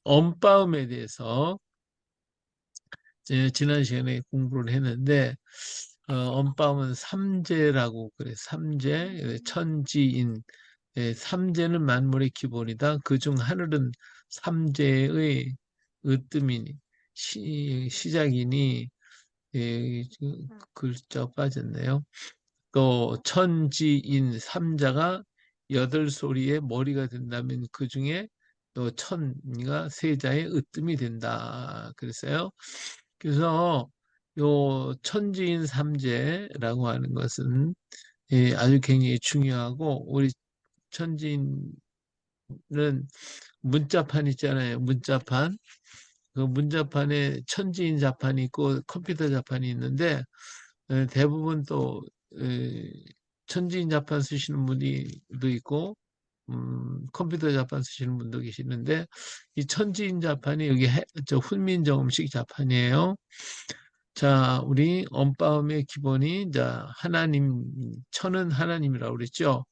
엄빠음에 대해서 지난 시간에 공부를 했는데 엄빠음은 삼재라고 그래. 삼재, 천지인. 삼재는 만물의 기본이다. 그중 하늘은 삼재의 으뜸이니 시작이니 글자 빠졌네요. 또 천지인 삼자가 여덟 소리의 머리가 된다면 그 중에 또 천이가 세자의 으뜸이 된다. 그랬어요. 그래서 요 천지인 삼재라고 하는 것은 아주 굉장히 중요하고 우리 천지인은 문자판 있잖아요. 문자판. 그 문자판에 천지인 자판이 있고 컴퓨터 자판이 있는데 대부분 또 천지인 자판 쓰시는 분도 있고 컴퓨터 자판 쓰시는 분도 계시는데 이 천지인 자판이 여기 저 훈민정음식 자판이에요. 자, 우리 엄빠음의 기본이 자 하나님, 천은 하나님이라고 그랬죠.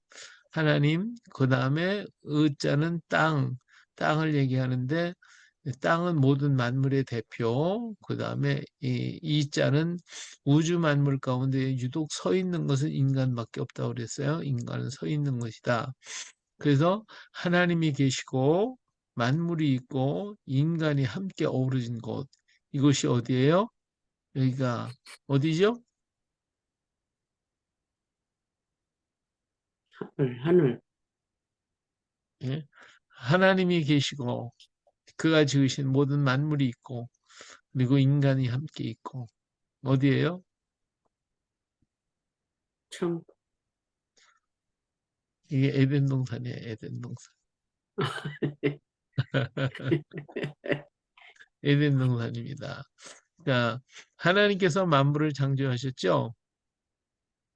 하나님, 그 다음에 의자는 땅, 땅을 얘기하는데 땅은 모든 만물의 대표, 그 다음에 이자는 우주 만물 가운데 유독 서 있는 것은 인간밖에 없다고 그랬어요. 인간은 서 있는 것이다. 그래서 하나님이 계시고 만물이 있고 인간이 함께 어우러진 곳, 이것이 어디예요? 여기가 어디죠? 하늘. 예? 하나님이 계시고 그가 지으신 모든 만물이 있고 그리고 인간이 함께 있고 어디예요? 참. 이게 에덴 동산이에요. 에덴 동산. 에덴 동산입니다. 자, 하나님께서 만물을 창조하셨죠.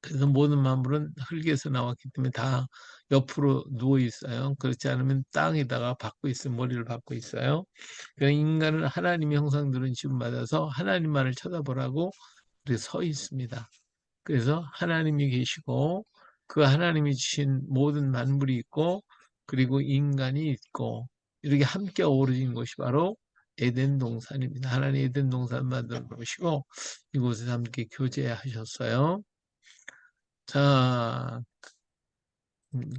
그래서 모든 만물은 흙에서 나왔기 때문에 다 옆으로 누워 있어요. 그렇지 않으면 땅에다가 박고 있어요. 머리를 박고 있어요. 그러니까 인간은 하나님의 형상들은 지금 받아서 하나님만을 쳐다보라고 이렇게 서 있습니다. 그래서 하나님이 계시고 그 하나님이 주신 모든 만물이 있고 그리고 인간이 있고 이렇게 함께 어우러진 것이 바로 에덴 동산입니다. 하나님 에덴 동산 만들어 놓으시고 이곳에서 함께 교제하셨어요. 자,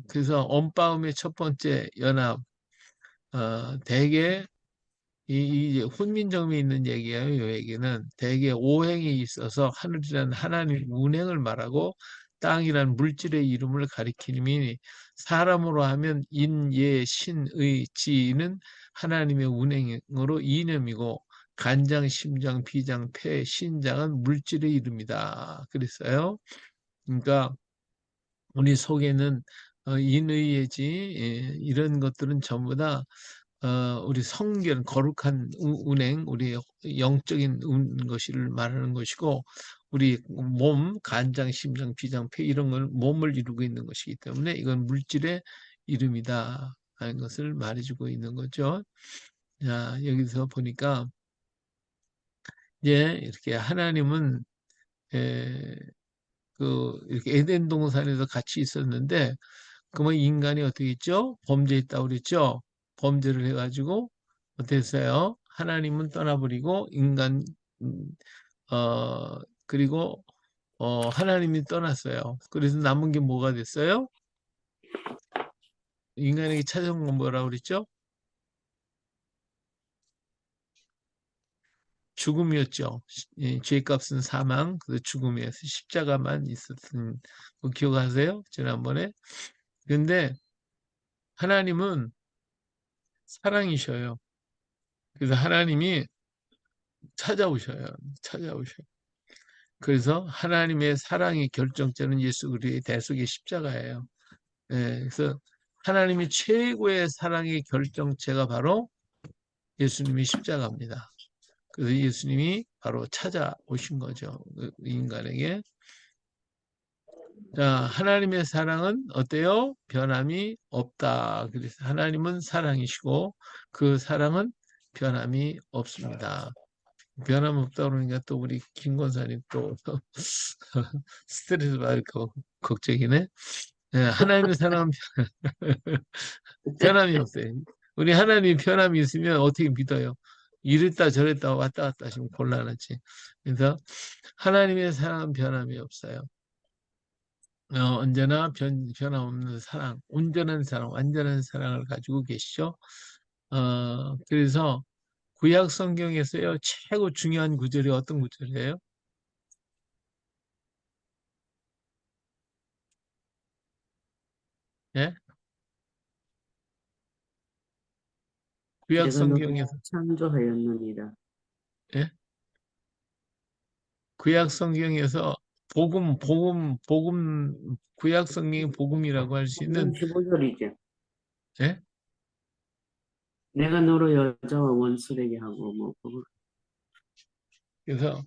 그래서 엄빠음의 첫 번째 연합, 대개 이 훈민정음에 있는 얘기예요. 이 얘기는 대개 오행이 있어서 하늘이라는 하나님 운행을 말하고 땅이라는 물질의 이름을 가리키니 사람으로 하면 인, 예, 신, 의, 지는 하나님의 운행으로 이념이고 간장, 심장, 비장, 폐, 신장은 물질의 이름이다. 그랬어요. 그러니까 우리 속에는 인의예지 이런 것들은 전부 다 우리 성결, 거룩한 운행, 우리 영적인 것을 말하는 것이고 우리 몸, 간장, 심장, 비장, 폐 이런 걸 몸을 이루고 있는 것이기 때문에 이건 물질의 이름이다 하는 것을 말해주고 있는 거죠. 자, 여기서 보니까 이제 이렇게 하나님은 이렇게 에덴 동산에서 같이 있었는데 그러면 인간이 어떻게 했죠? 범죄했다고 그랬죠? 범죄를 해가지고 어땠어요? 하나님은 떠나버리고 인간 음, 그리고 하나님이 떠났어요. 그래서 남은 게 뭐가 됐어요? 인간에게 찾아온 건 뭐라고 그랬죠? 죽음이었죠. 죄값은 사망, 그 죽음이어서 십자가만 있었던 거 기억하세요? 지난번에. 근데 하나님은 사랑이셔요. 그래서 하나님이 찾아오셔요. 찾아오셔요. 그래서 하나님의 사랑의 결정자는 예수 그리스도의 대속의 십자가예요. 그래서 하나님이 최고의 사랑의 결정체가 바로 예수님이 십자가입니다. 그래서 예수님이 바로 찾아오신 거죠. 인간에게. 자, 하나님의 사랑은 어때요? 변함이 없다. 그래서 하나님은 사랑이시고 그 사랑은 변함이 없습니다. 변함없다 그러니까 또 우리 김 권사님 또 스트레스 받을 거 걱정이네. 하나님의 사랑은 변함이 없어요. 우리 하나님 변함이 있으면 어떻게 믿어요? 이랬다 저랬다 왔다 갔다 하시면 곤란하지. 그래서 하나님의 사랑은 변함이 없어요. 언제나 변함없는 사랑, 온전한 사랑, 완전한 사랑을 가지고 계시죠. 그래서 구약 성경에서요, 최고 중요한 구절이 어떤 구절이에요? 예? 구약 내가 너를 성경에서, 창조하였느니라. 예? 구약 성경에서 구약 성경이 복음이라고 할 수 있는, 15절이죠. 예? 내가 너로 여자와 원수되게 하고 뭐 그거. 그래서,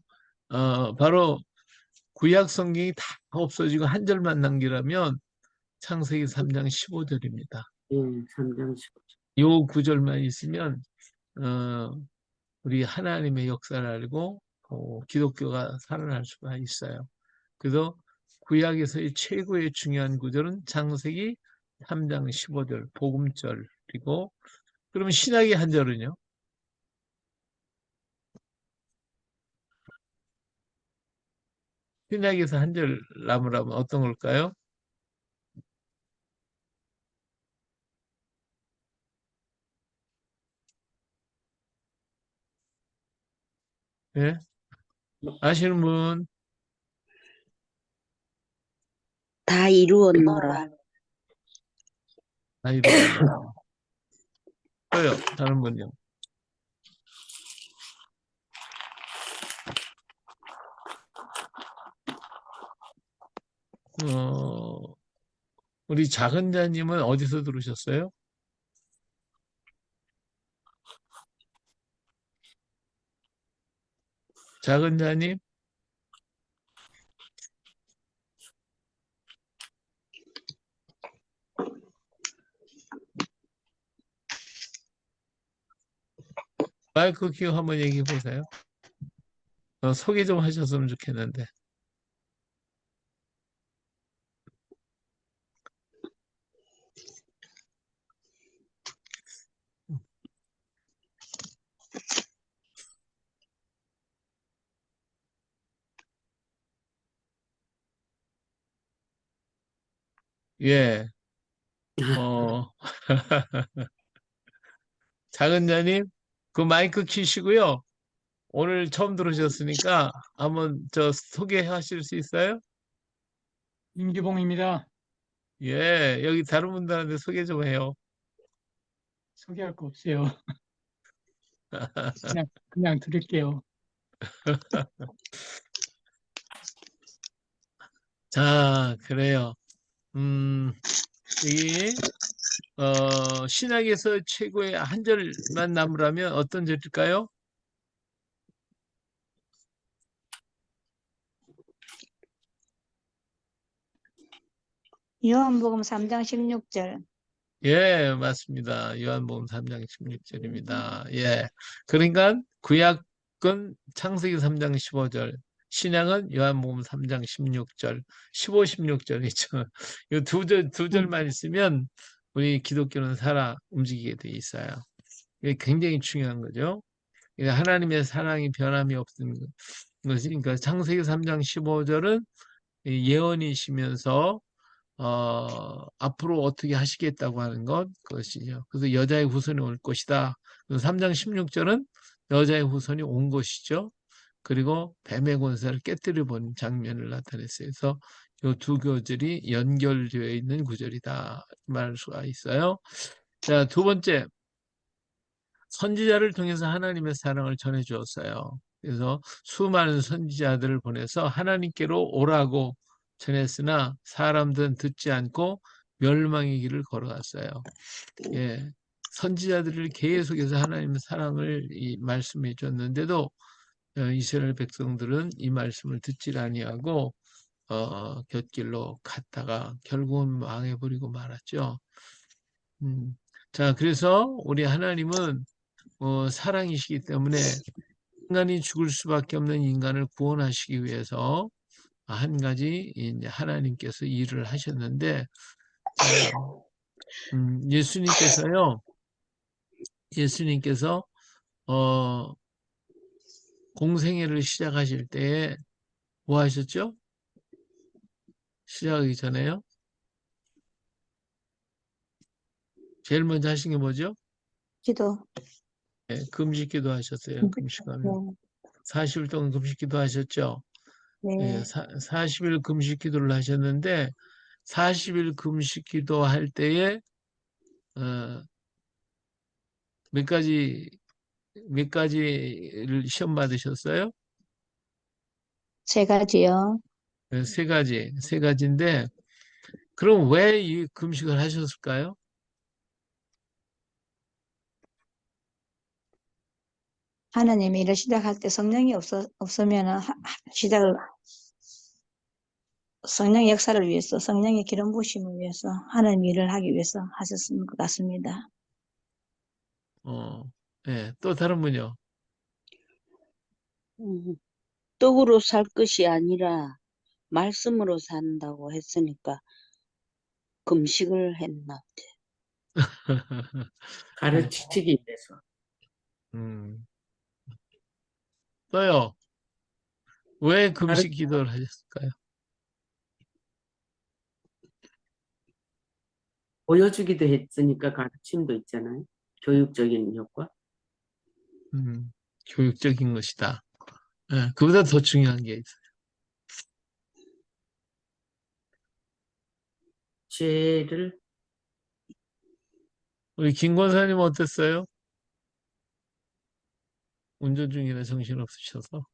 바로 구약 성경이 다 없어지고 한 절만 남기라면 창세기 3장 15절입니다. 예, 3장 15절. 요 구절만 있으면, 어, 우리 하나님의 역사를 알고, 기독교가 살아날 수가 있어요. 그래서 구약에서의 최고의 중요한 구절은 창세기 3장 15절, 복음절이고, 그러면 신약의 한 절은요? 신약에서 한 절 남으라면 어떤 걸까요? 예? 아시는 분? 다 이루었노라. 다 이루었노라. 또요, 다른 분요. 어, 우리 작은 자님은 어디서 들으셨어요? 작은 자님? 마이크 키고 한번 얘기해 보세요. 소개 좀 하셨으면 좋겠는데. 예, 어, 작은 자님, 그 마이크 키시고요. 오늘 처음 들으셨으니까 한번 소개하실 수 있어요? 임기봉입니다. 예, 여기 다른 분들한테 소개 좀 해요. 소개할 거 없어요. 그냥 드릴게요. 자, 그래요. 여기, 신약에서 최고의 한 절만 남으라면 어떤 절일까요? 요한복음 3장 16절. 예, 맞습니다. 요한복음 3장 16절입니다. 예. 그러니까 구약은 창세기 3장 15절, 신약은 요한복음 3장 16절, 15, 16절 있죠. 이 두 절만 있으면 우리 기독교는 움직이게 돼 있어요. 이게 굉장히 중요한 거죠. 이게 하나님의 사랑이 변함이 없는 것이, 그러니까 창세기 3장 15절은 예언이시면서 앞으로 어떻게 하시겠다고 하는 그것이죠. 그래서 여자의 후손이 올 것이다. 3장 16절은 여자의 후손이 온 것이죠. 그리고 뱀의 권세를 깨뜨려 본 장면을 나타냈어요. 그래서 이 두 구절이 연결되어 있는 구절이다 말할 수가 있어요. 자, 두 번째, 선지자를 통해서 하나님의 사랑을 전해 주었어요. 그래서 수많은 선지자들을 보내서 하나님께로 오라고 전했으나 사람들은 듣지 않고 멸망의 길을 걸어갔어요. 예. 선지자들을 계속해서 하나님의 사랑을 말씀해 줬는데도 이스라엘 백성들은 이 말씀을 듣질 아니하고 곁길로 갔다가 결국은 망해버리고 말았죠. 자, 그래서 우리 하나님은 사랑이시기 때문에 인간이 죽을 수밖에 없는 인간을 구원하시기 위해서 한 가지 이제 하나님께서 일을 하셨는데, 자, 예수님께서요, 예수님께서 공생애를 시작하실 때에 뭐 하셨죠? 시작하기 전에요? 제일 먼저 하신 게 뭐죠? 기도. 네, 금식기도 하셨어요. 금식하면. 40일 동안 금식기도 하셨죠? 예, 네. 40일 금식기도를 하셨는데 40일 금식기도 할 때에 어, 몇 가지 몇 가지를 시험 받으셨어요? 세 가지요. 세 가지인데 그럼 왜 이 금식을 하셨을까요? 하나님이 일을 시작할 때 성령이 없으면 성령 역사를 위해서, 성령의 기름 부심을 위해서, 하나님 일을 하기 위해서 하셨을 것 같습니다. 어, 예, 또 다른 분요. 음, 떡으로 살 것이 아니라 말씀으로 산다고 했으니까 금식을 했나. 가르치기 위해서. 음, 또요. 왜 가르, 금식 기도를 하셨을까요? 보여주기도 했으니까 가르침도 있잖아요. 교육적인 효과. 교육적인 것이다. 예, 그보다 더 중요한 게 있어요. 죄를 우리 김 권사님 어땠어요? 운전 중이라 정신 없으셔서.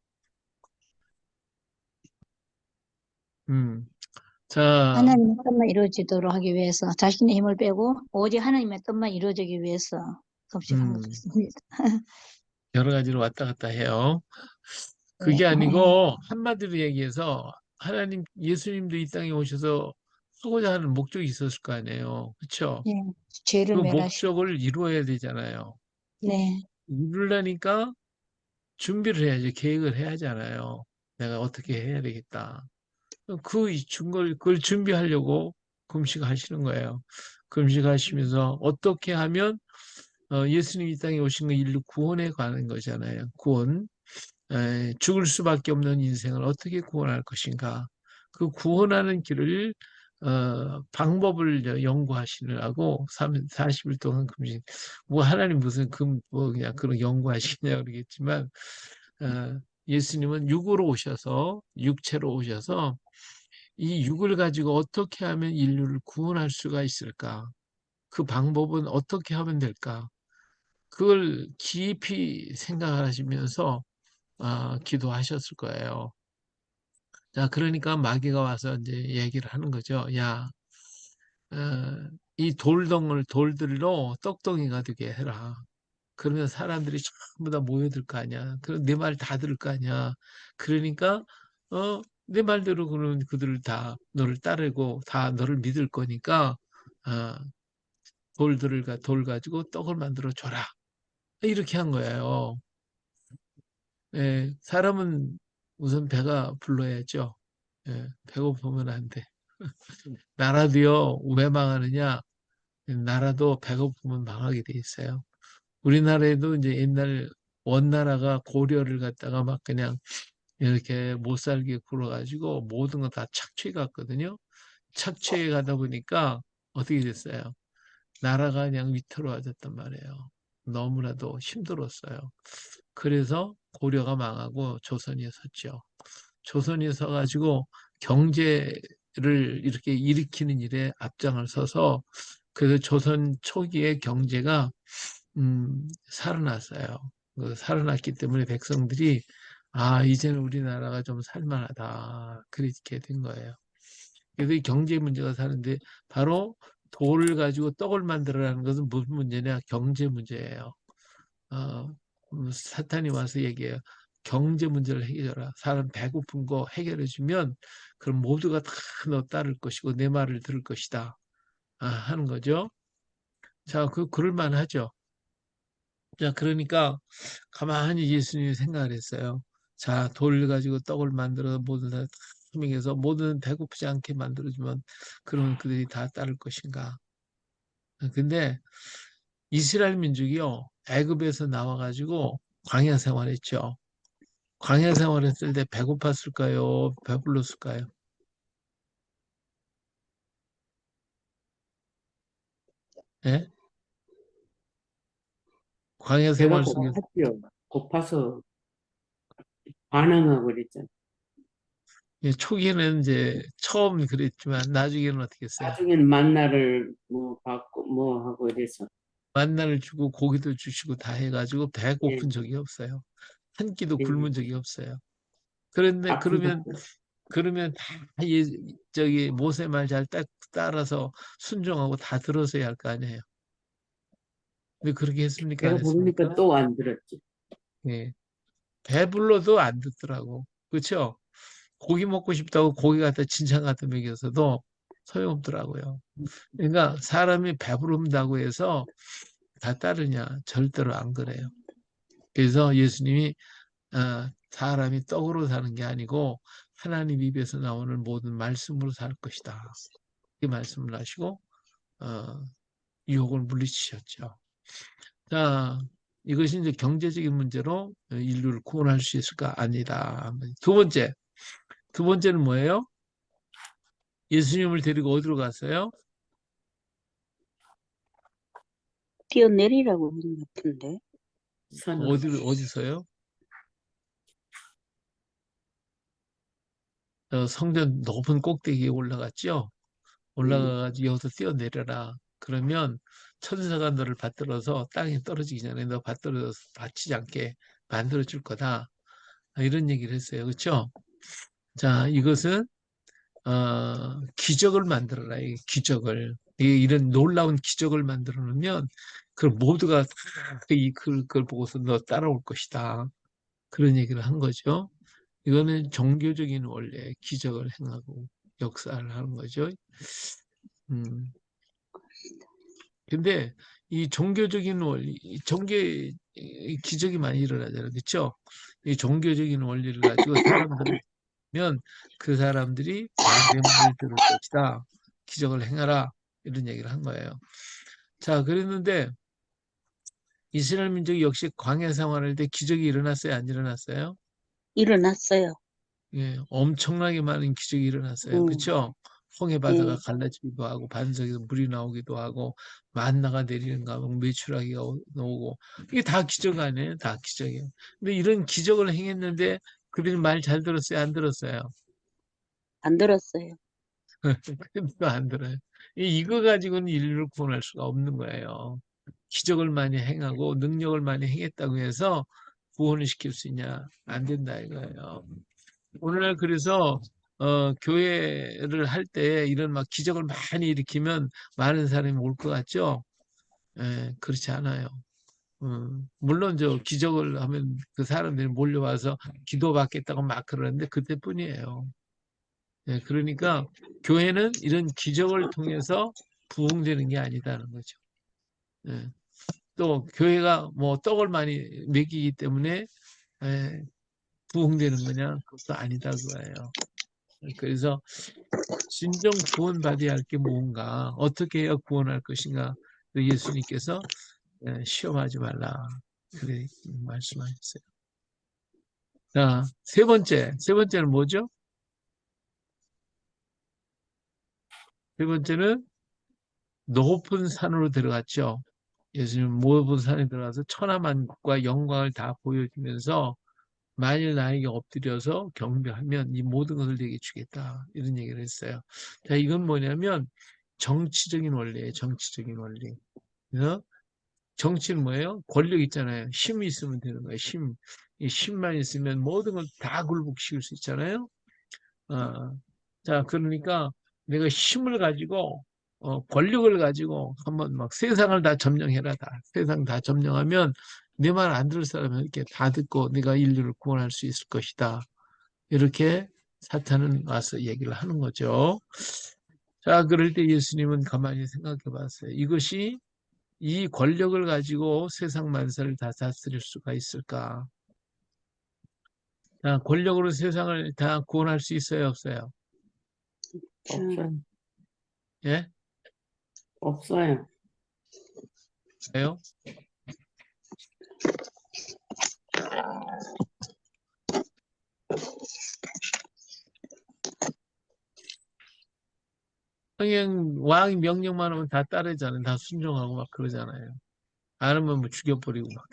자, 하나님의 뜻만 이루어지도록 하기 위해서 자신의 힘을 빼고 오직 하나님의 뜻만 이루어지기 위해서 금식한 것 음, 같습니다. 여러 가지로 왔다 갔다 해요. 네. 그게 아니고 한마디로 얘기해서 하나님, 예수님도 이 땅에 오셔서 하고자 하는 목적이 있었을 거 아니에요. 그렇죠? 네. 죄를 그 멸하시고. 목적을 이루어야 되잖아요. 네. 이루려니까 준비를 해야지, 계획을 해야 하잖아요. 내가 어떻게 해야 되겠다. 그걸 준비하려고 금식하시는 거예요. 금식하시면서 어떻게 하면 예수님이 이 땅에 오신 건 인류 구원에 관한 거잖아요. 구원. 죽을 수밖에 없는 인생을 어떻게 구원할 것인가. 그 구원하는 길을 방법을 연구하시느라고 40일 동안 금식. 뭐 하나님 무슨 뭐 그냥 그런 연구하시냐 그러겠지만 예수님은 육으로 오셔서 육체로 오셔서 이 육을 가지고 어떻게 하면 인류를 구원할 수가 있을까? 그 방법은 어떻게 하면 될까? 그걸 깊이 생각하시면서 기도하셨을 거예요. 자, 그러니까 마귀가 와서 이제 얘기를 하는 거죠. 야, 어, 이 돌들로 떡덩이가 되게 해라. 그러면 사람들이 전부 다 모여들 거 아니야. 그럼 내 말 다 들을 거 아니야. 그러니까, 내 말대로 그러면 그들을 다 너를 따르고 다 너를 믿을 거니까, 어, 돌 가지고 떡을 만들어 줘라. 이렇게 한 거예요. 예, 사람은 우선 배가 불러야죠. 예, 배고프면 안 돼. 나라도요, 왜 망하느냐? 나라도 배고프면 망하게 돼 있어요. 우리나라에도 이제 옛날 원나라가 고려를 갖다가 막 그냥 이렇게 못 살게 굴어가지고 모든 거 다 착취해 갔거든요. 착취해 가다 보니까 어떻게 됐어요? 나라가 그냥 위태로워졌단 말이에요. 너무나도 힘들었어요. 그래서 고려가 망하고 조선이 섰죠. 조선이 서가지고 경제를 이렇게 일으키는 일에 앞장을 서서 그래서 조선 초기의 경제가 살아났어요. 살아났기 때문에 백성들이 이제는 우리나라가 좀 살만하다. 그렇게 된 거예요. 그래서 이 경제 문제가 사는데 바로 돌을 가지고 떡을 만들어라는 것은 무슨 문제냐? 경제 문제예요. 어, 사탄이 와서 얘기해요. 경제 문제를 해결해라. 사람 배고픈 거 해결해 주면 그럼 모두가 다 너 따를 것이고 내 말을 들을 것이다. 하는 거죠. 자, 그럴 만하죠. 자, 그러니까 가만히 예수님이 생각을 했어요. 자, 돌을 가지고 떡을 만들어 모든 다 투명해서 모든 배고프지 않게 만들어주면 그러면 그들이 다 따를 것인가. 근데 이스라엘 민족이요. 애굽에서 나와가지고 광야 생활했죠. 광야 생활했을 때 배고팠을까요? 배불렀을까요? 예? 광야 배가 생활 속에서 고팠죠. 고파서 반항하고 그랬잖아. 예, 초기에는 이제 처음 그랬지만 나중에는 어떻게 했어요? 나중에는 만나를 뭐 받고 뭐 하고 이래서 만나를 주고 고기도 주시고 다 해가지고 배 예, 고픈 적이 없어요. 한 끼도 예, 굶은 적이 없어요. 그런데 아픈 그러면 다 저기 모세 말 잘 따라서 순종하고 다 들어서야 할 거 아니에요. 근데 그렇게 했습니까? 안 배가 부르니까 했습니까? 또 안 들었지. 예. 배불러도 안 듣더라고. 그렇죠? 고기 먹고 싶다고 고기 갖다 진창 갖다 먹여서도 소용없더라고요. 그러니까 사람이 배부른다고 해서 다 따르냐? 절대로 안 그래요. 그래서 예수님이 사람이 떡으로 사는 게 아니고 하나님 입에서 나오는 모든 말씀으로 살 것이다. 이 말씀을 하시고 어, 유혹을 물리치셨죠. 자, 이것이 이제 경제적인 문제로 인류를 구원할 수 있을까? 아니다. 두 번째는 뭐예요? 예수님을 데리고 어디로 갔어요? 뛰어내리라고 하는 것 같은데. 산으로 어디서요? 성전 높은 꼭대기에 올라갔죠? 올라가가지고 여기서 뛰어내려라. 그러면 천사가 너를 받들어서 땅에 떨어지기 전에 너 받들어서 다치지 않게 만들어 줄 거다. 이런 얘기를 했어요. 그렇죠? 자, 이것은 기적을 만들어라. 이 기적을. 이런 놀라운 기적을 만들어 놓으면 그 모두가 그걸 보고서 너 따라올 것이다. 그런 얘기를 한 거죠. 이거는 종교적인 원래 기적을 행하고 역사를 하는 거죠. 음. 근데 이 종교적인 원리, 기적이 많이 일어나잖아요. 그렇죠? 이 종교적인 원리를 가지고 사람들을 면 그 사람들이 내 말을 들을 것이다. 기적을 행하라. 이런 얘기를 한 거예요. 자, 그랬는데 이스라엘 민족이 역시 광야 생활할 때 기적이 일어났어요? 안 일어났어요? 일어났어요. 예, 엄청나게 많은 기적이 일어났어요. 응, 그렇죠? 홍해 바다가 예, 갈라지기도 하고 반석에서 물이 나오기도 하고 만나가 내리는 가면 메추라기가 나오고 이게 다 기적 아니에요? 다 기적이에요. 근데 이런 기적을 행했는데 그들이 말 잘 들었어요? 안 들었어요? 안 들었어요. 그거 안 들어요. 이거 가지고는 인류를 구원할 수가 없는 거예요. 기적을 많이 행하고 능력을 많이 행했다고 해서 구원을 시킬 수 있냐? 안 된다 이거예요. 오늘날 그래서 교회를 할 때 이런 막 기적을 많이 일으키면 많은 사람이 올 것 같죠? 예, 그렇지 않아요. 물론 저 기적을 하면 그 사람들이 몰려와서 기도받겠다고 막 그러는데 그때뿐이에요. 예, 그러니까 교회는 이런 기적을 통해서 부흥되는 게 아니다는 거죠. 예, 또 교회가 뭐 떡을 많이 먹이기 때문에 예, 부흥되는 거냐? 그것도 아니다 그거예요. 그래서 진정 구원받아야 할 게 뭔가, 어떻게 해야 구원할 것인가, 그 예수님께서 시험하지 말라. 그래 말씀하셨어요. 자, 세 번째는 뭐죠? 세 번째는 높은 산으로 들어갔죠. 예수님 높은 산에 들어가서 천하만국과 영광을 다 보여주면서 만일 나에게 엎드려서 경배하면 이 모든 것을 내게 주겠다. 이런 얘기를 했어요. 자, 이건 뭐냐면 정치적인 원리예요. 정치적인 원리. 그래서 정치는 뭐예요? 권력 있잖아요. 힘이 있으면 되는 거예요. 힘. 이 힘만 있으면 모든 걸 다 굴복시킬 수 있잖아요. 어, 자, 그러니까 내가 힘을 가지고, 권력을 가지고 한번 막 세상을 다 점령해라. 세상 다 점령하면 내 말 안 들을 사람은 이렇게 다 듣고 내가 인류를 구원할 수 있을 것이다. 이렇게 사탄은 와서 얘기를 하는 거죠. 자, 그럴 때 예수님은 가만히 생각해 봤어요. 이 권력을 가지고 세상 만사를 다 다스릴 수가 있을까? 자, 권력으로 세상을 다 구원할 수 있어요, 없어요? 없어요. 예? 없어요. 왜요? 그냥 왕이 명령만 하면 다 따르잖아요. 다 순종하고 막 그러잖아요. 안 하면 뭐 죽여버리고 막.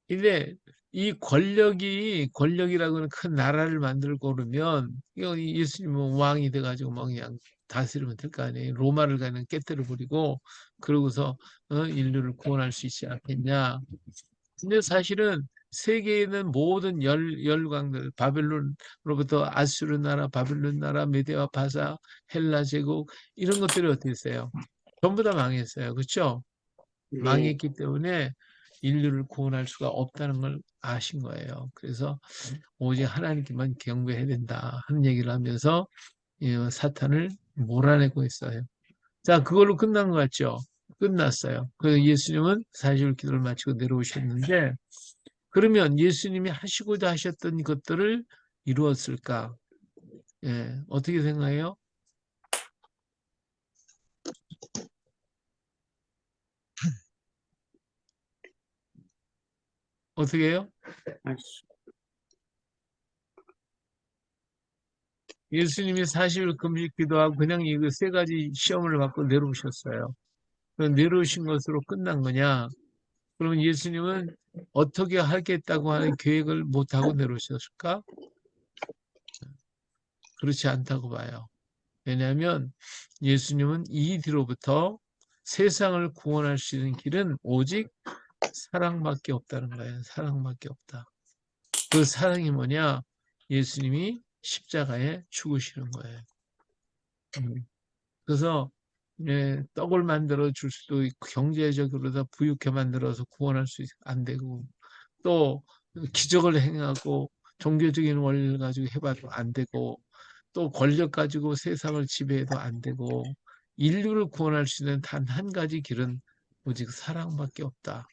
근데 이 권력이라고 하는 큰 나라를 만들고 그러면, 이거 예수님은 왕이 돼가지고 막 그냥 다스리면 될 거 아니에요. 로마를 가는 깨뜨려 버리고, 그러고서, 인류를 구원할 수 있지 않겠냐. 근데 사실은 세계에 있는 모든 열강들, 바벨론으로부터 아수르 나라, 바벨론 나라, 메데와 바사, 헬라 제국, 이런 것들이 어떻게 했어요? 전부 다 망했어요. 그렇죠? 네. 망했기 때문에 인류를 구원할 수가 없다는 걸 아신 거예요. 그래서 오직 하나님께만 경배해야 된다 하는 얘기를 하면서 사탄을 몰아내고 있어요. 자, 그걸로 끝난 것 같죠? 끝났어요. 그래서 예수님은 40일 기도를 마치고 내려오셨는데, 그러면 예수님이 하시고자 하셨던 것들을 이루었을까? 예, 어떻게 생각해요? 어떻게 해요? 아씨, 예수님이 40일 금식 기도하고 그냥 이거 세 가지 시험을 받고 내려오셨어요. 내려오신 것으로 끝난 거냐? 그러면 예수님은 어떻게 하겠다고 하는 계획을 못하고 내려오셨을까? 그렇지 않다고 봐요. 왜냐하면 예수님은 이 뒤로부터 세상을 구원할 수 있는 길은 오직 사랑밖에 없다는 거예요. 사랑밖에 없다. 그 사랑이 뭐냐? 예수님이 십자가에 죽으시는 거예요. 그래서 떡을 만들어 줄 수도 있고 경제적으로 다 부유하게 만들어서 구원할 수 안 되고, 또 기적을 행하고 종교적인 원리를 가지고 해봐도 안 되고, 또 권력 가지고 세상을 지배해도 안 되고, 인류를 구원할 수 있는 단 한 가지 길은 오직 사랑밖에 없다.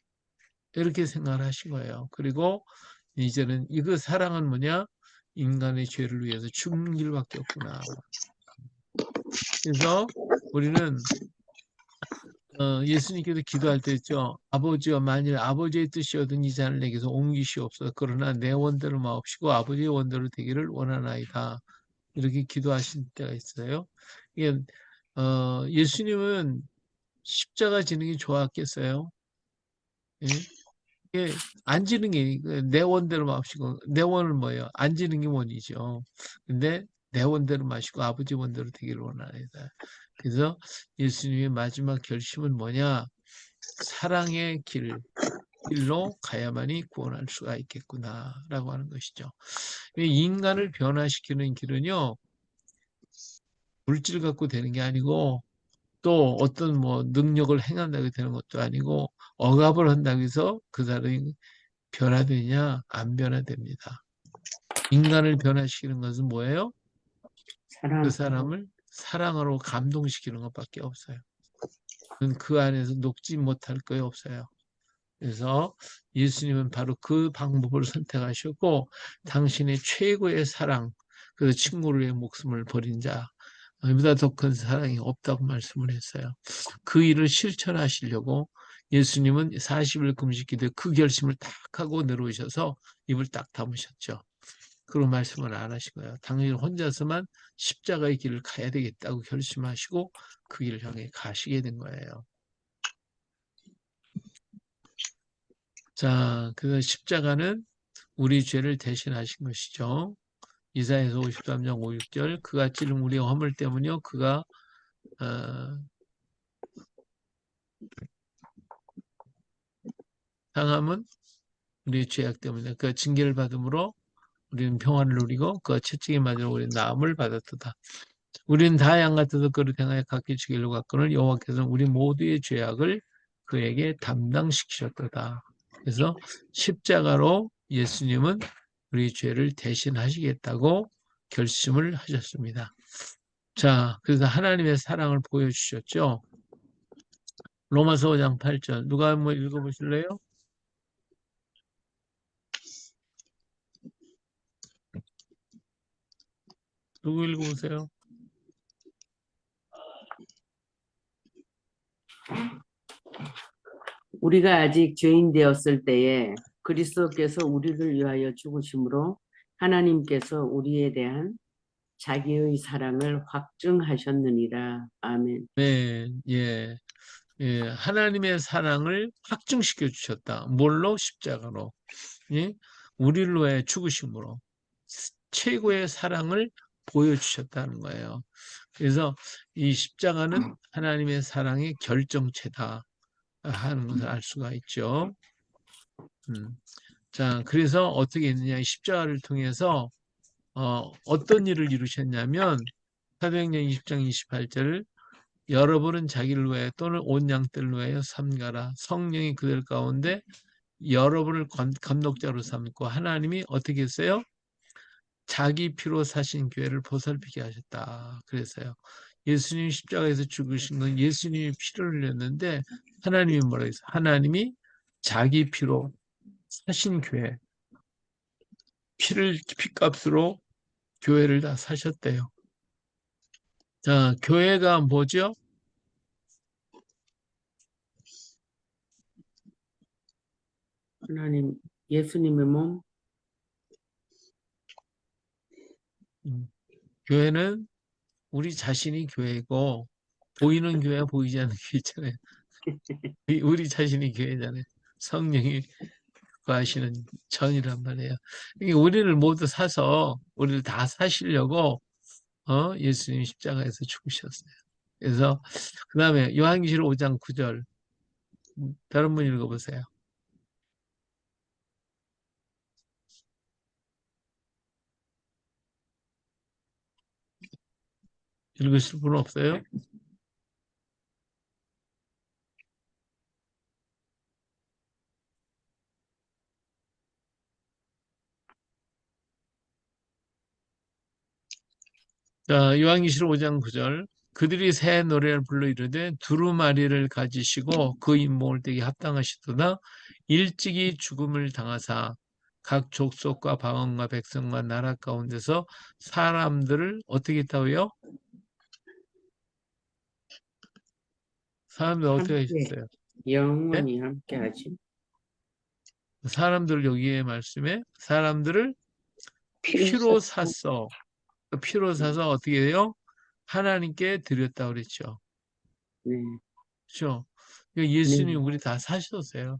이렇게 생각을 하신 거예요. 그리고 이제는 이거 사랑은 뭐냐? 인간의 죄를 위해서 죽는 길밖에 없구나. 그래서 우리는 예수님께서 기도할 때 했죠. 아버지와 만일 아버지의 뜻이거든 이 잔을 내게서 옮기시옵소서. 그러나 내 원대로 마옵시고 아버지의 원대로 되기를 원하나이다. 이렇게 기도하신 때가 있어요. 이게 예수님은 십자가 지는 게 좋았겠어요? 예? 이게 안 지는 게 내 원대로 마옵시고, 내 원은 뭐예요? 안 지는 게 원이죠. 근데 내 원대로 마시고 아버지 원대로 되기를 원하나이다. 그래서 예수님의 마지막 결심은 뭐냐? 사랑의 길로 가야만이 구원할 수가 있겠구나라고 하는 것이죠. 인간을 변화시키는 길은요, 물질 갖고 되는 게 아니고, 또 어떤 뭐 능력을 행한다고 되는 것도 아니고, 억압을 한다고 해서 그 사람이 변화되냐? 안 변화됩니다. 인간을 변화시키는 것은 뭐예요? 사랑. 그 사람을 사랑으로 감동시키는 것밖에 없어요. 그 안에서 녹지 못할 거에 없어요. 그래서 예수님은 바로 그 방법을 선택하셨고, 당신의 최고의 사랑, 그래서 친구를 위해 목숨을 버린 자, 이보다 더 큰 사랑이 없다고 말씀을 했어요. 그 일을 실천하시려고 예수님은 40일 금식 기도에 그 결심을 딱 하고 내려오셔서 입을 딱 다무셨죠. 그런 말씀을 안 하신 거예요. 당신 혼자서만 십자가의 길을 가야 되겠다고 결심하시고 그 길을 향해 가시게 된 거예요. 자, 그래서 십자가는 우리 죄를 대신하신 것이죠. 이사야서 53장 5, 6절 그가 찔린 우리의 허물 때문이요 그가 상함은 우리의 죄악 때문에 그 징계를 받음으로 우리는 평안을 누리고 그 채찍에 맞으러 우리는 나음을 받았도다. 우리는 다 양 같아서 그를 향하여 각기 주길로 갔거늘 여호와께서는 우리 모두의 죄악을 그에게 담당시키셨도다. 그래서 십자가로 예수님은 우리 죄를 대신하시겠다고 결심을 하셨습니다. 자, 그래서 하나님의 사랑을 보여주셨죠. 로마서 5장 8절 누가 한번 읽어보실래요? 누구 읽어보세요? 우리가 아직 죄인 되었을 때에 그리스도께서 우리를 위하여 죽으심으로 하나님께서 우리에 대한 자기의 사랑을 확증하셨느니라. 아멘. 네, 예, 예, 하나님의 사랑을 확증시켜 주셨다. 뭘로? 십자가로. 예? 우리를 위해 죽으심으로 최고의 사랑을 보여주셨다는 거예요. 그래서 이 십자가는 하나님의 사랑의 결정체다 하는 것을 알 수가 있죠. 자, 그래서 어떻게 했느냐? 이 십자가를 통해서 어떤 일을 이루셨냐면 사도행전 20장 28절 여러분은 자기를 위해 또는 온 양떼를 위하여 삼가라. 성령이 그들 가운데 여러분을 감독자로 삼고 하나님이 어떻게 했어요? 자기 피로 사신 교회를 보살피게 하셨다. 그랬어요. 예수님 십자가에서 죽으신 건 예수님이 피를 흘렸는데 하나님이 뭐라고 했어요? 하나님이 자기 피로 사신 교회, 피값으로 교회를 다 사셨대요. 자, 교회가 뭐죠? 하나님, 예수님의 몸, 교회는 우리 자신이 교회고 보이는 교회와 보이지 않는 교회 있잖아요. 우리 자신이 교회잖아요. 성령이 하시는 전이란 말이에요. 이게 우리를 모두 사서 우리를 다 사시려고 예수님 십자가에서 죽으셨어요. 그래서 그 다음에 요한계시록 5장 9절 다른 분 읽어보세요. 읽으실 분 없어요? 자, 요한계시록 5장 9절 그들이 새 노래를 불러 이르되 두루마리를 가지시고 그 인목을 떼기 합당하시도다 일찍이 죽음을 당하사 각 족속과 방언과 백성과 나라 가운데서 사람들을 어떻게 했다고요? 사람들 어떻게 함께, 하셨어요? 영원히 함께 하지. 사람들 여기에 말씀에 사람들을 피로 샀어. 피로 사서 어떻게 해요? 하나님께 드렸다고 그랬죠. 네, 그렇죠? 예수님 네. 우리 다 사셨어요.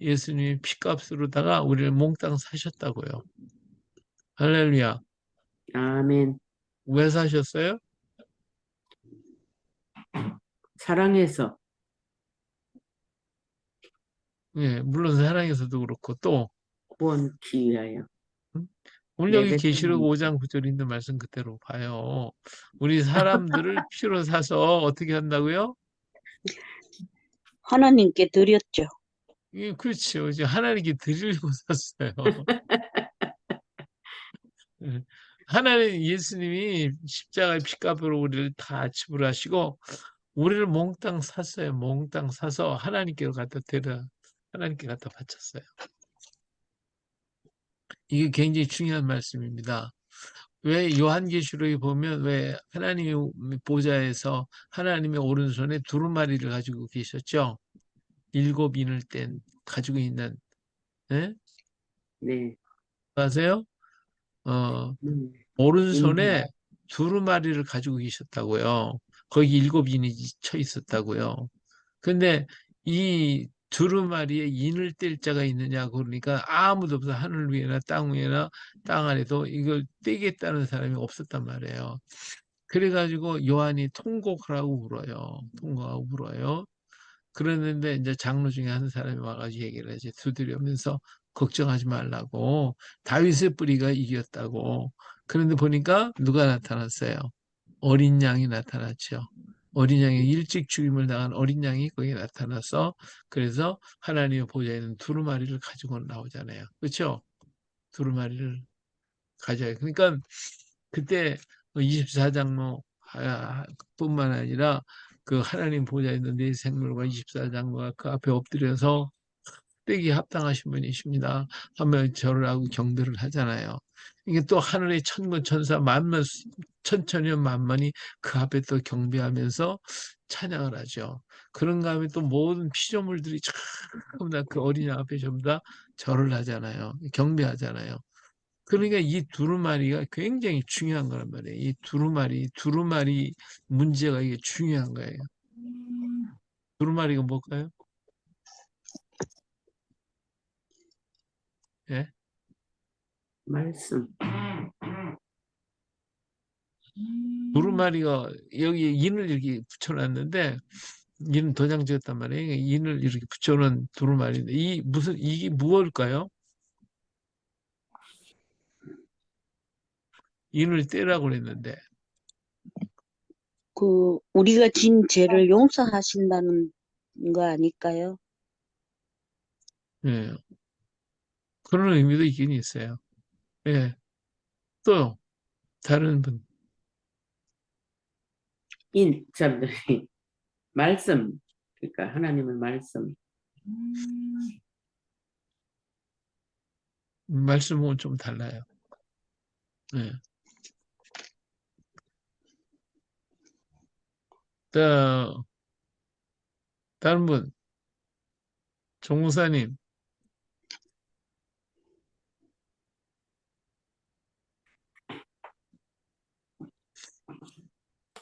예수님이 피값으로다가 우리를 몽땅 사셨다고요. 할렐루야. 아멘. 왜 사셨어요? 사랑해서, 예, 물론 사랑에서도 그렇고 또 구원기 위하여. 오늘 여기 계시록 내뱉으니 5장 9절에 있는 말씀 그대로 봐요. 우리 사람들을 피로 사서 어떻게 한다고요? 하나님께 드렸죠. 예, 그렇죠. 이제 하나님께 드리려고 샀어요. 예. 하나님 예수님이 십자가의 피값으로 우리를 다 지불하시고 우리를 몽땅 샀어요. 몽땅 사서 하나님께 갖다 하나님께 갖다 바쳤어요. 이게 굉장히 중요한 말씀입니다. 왜 요한계시록에 보면 왜 하나님의 보좌에서 하나님의 오른손에 두루마리를 가지고 계셨죠? 7인을 뗀 가지고 있는 예? 네, 아세요? 어, 음, 오른손에 두루마리를 가지고 계셨다고요. 거기 7인이 쳐 있었다고요. 근데 이 두루마리에 인을 뗄 자가 있느냐 그러니까 아무도 없어. 하늘 위에나 땅 위에나 땅 아래도 이걸 떼겠다는 사람이 없었단 말이에요. 그래가지고 요한이 통곡하라고 울어요. 통곡하고 울어요. 그랬는데 이제 장로 중에 한 사람이 와가지고 얘기를 하지. 두드리면서 걱정하지 말라고. 다윗의 뿌리가 이겼다고. 그런데 보니까 누가 나타났어요? 어린 양이 나타났죠. 어린 양이 일찍 죽임을 당한 어린 양이 거기에 나타나서 그래서 하나님의 보좌에 있는 두루마리를 가지고 나오잖아요. 그렇죠? 두루마리를 가져요. 그러니까 그때 24장로 뿐만 아니라 그 하나님 보좌에 있는 네 생물과 24장로가 그 앞에 엎드려서 떼기 합당하신 분이십니다. 하며 절을 하고 경배를 하잖아요. 이게 또 하늘의 천군 천사 만만 천천년 만만이 그 앞에 또 경배하면서 찬양을 하죠. 그런가 하면 또 모든 피조물들이 전부 다 그 어린 양 앞에 전부 다 절을 하잖아요. 경배하잖아요. 그러니까 이 두루마리가 굉장히 중요한 거란 말이에요. 이 두루마리 문제가 이게 중요한 거예요. 두루마리가 뭘까요? 예? 말씀. 두루마리가 여기 인을 이렇게 붙여놨는데 인 도장 지었단 말이에요. 인을 이렇게 붙여놓은 두루마리인데 이게 무엇일까요? 인을 떼라고 그랬는데 그 우리가 진 죄를 용서하신다는 거 아닐까요? 예. 그런 의미도 있긴 있어요. 예. 또 다른 분 저기 말씀. 그러니까 하나님의 말씀. 말씀은 좀 달라요. 예. 또 다른 분 정무사님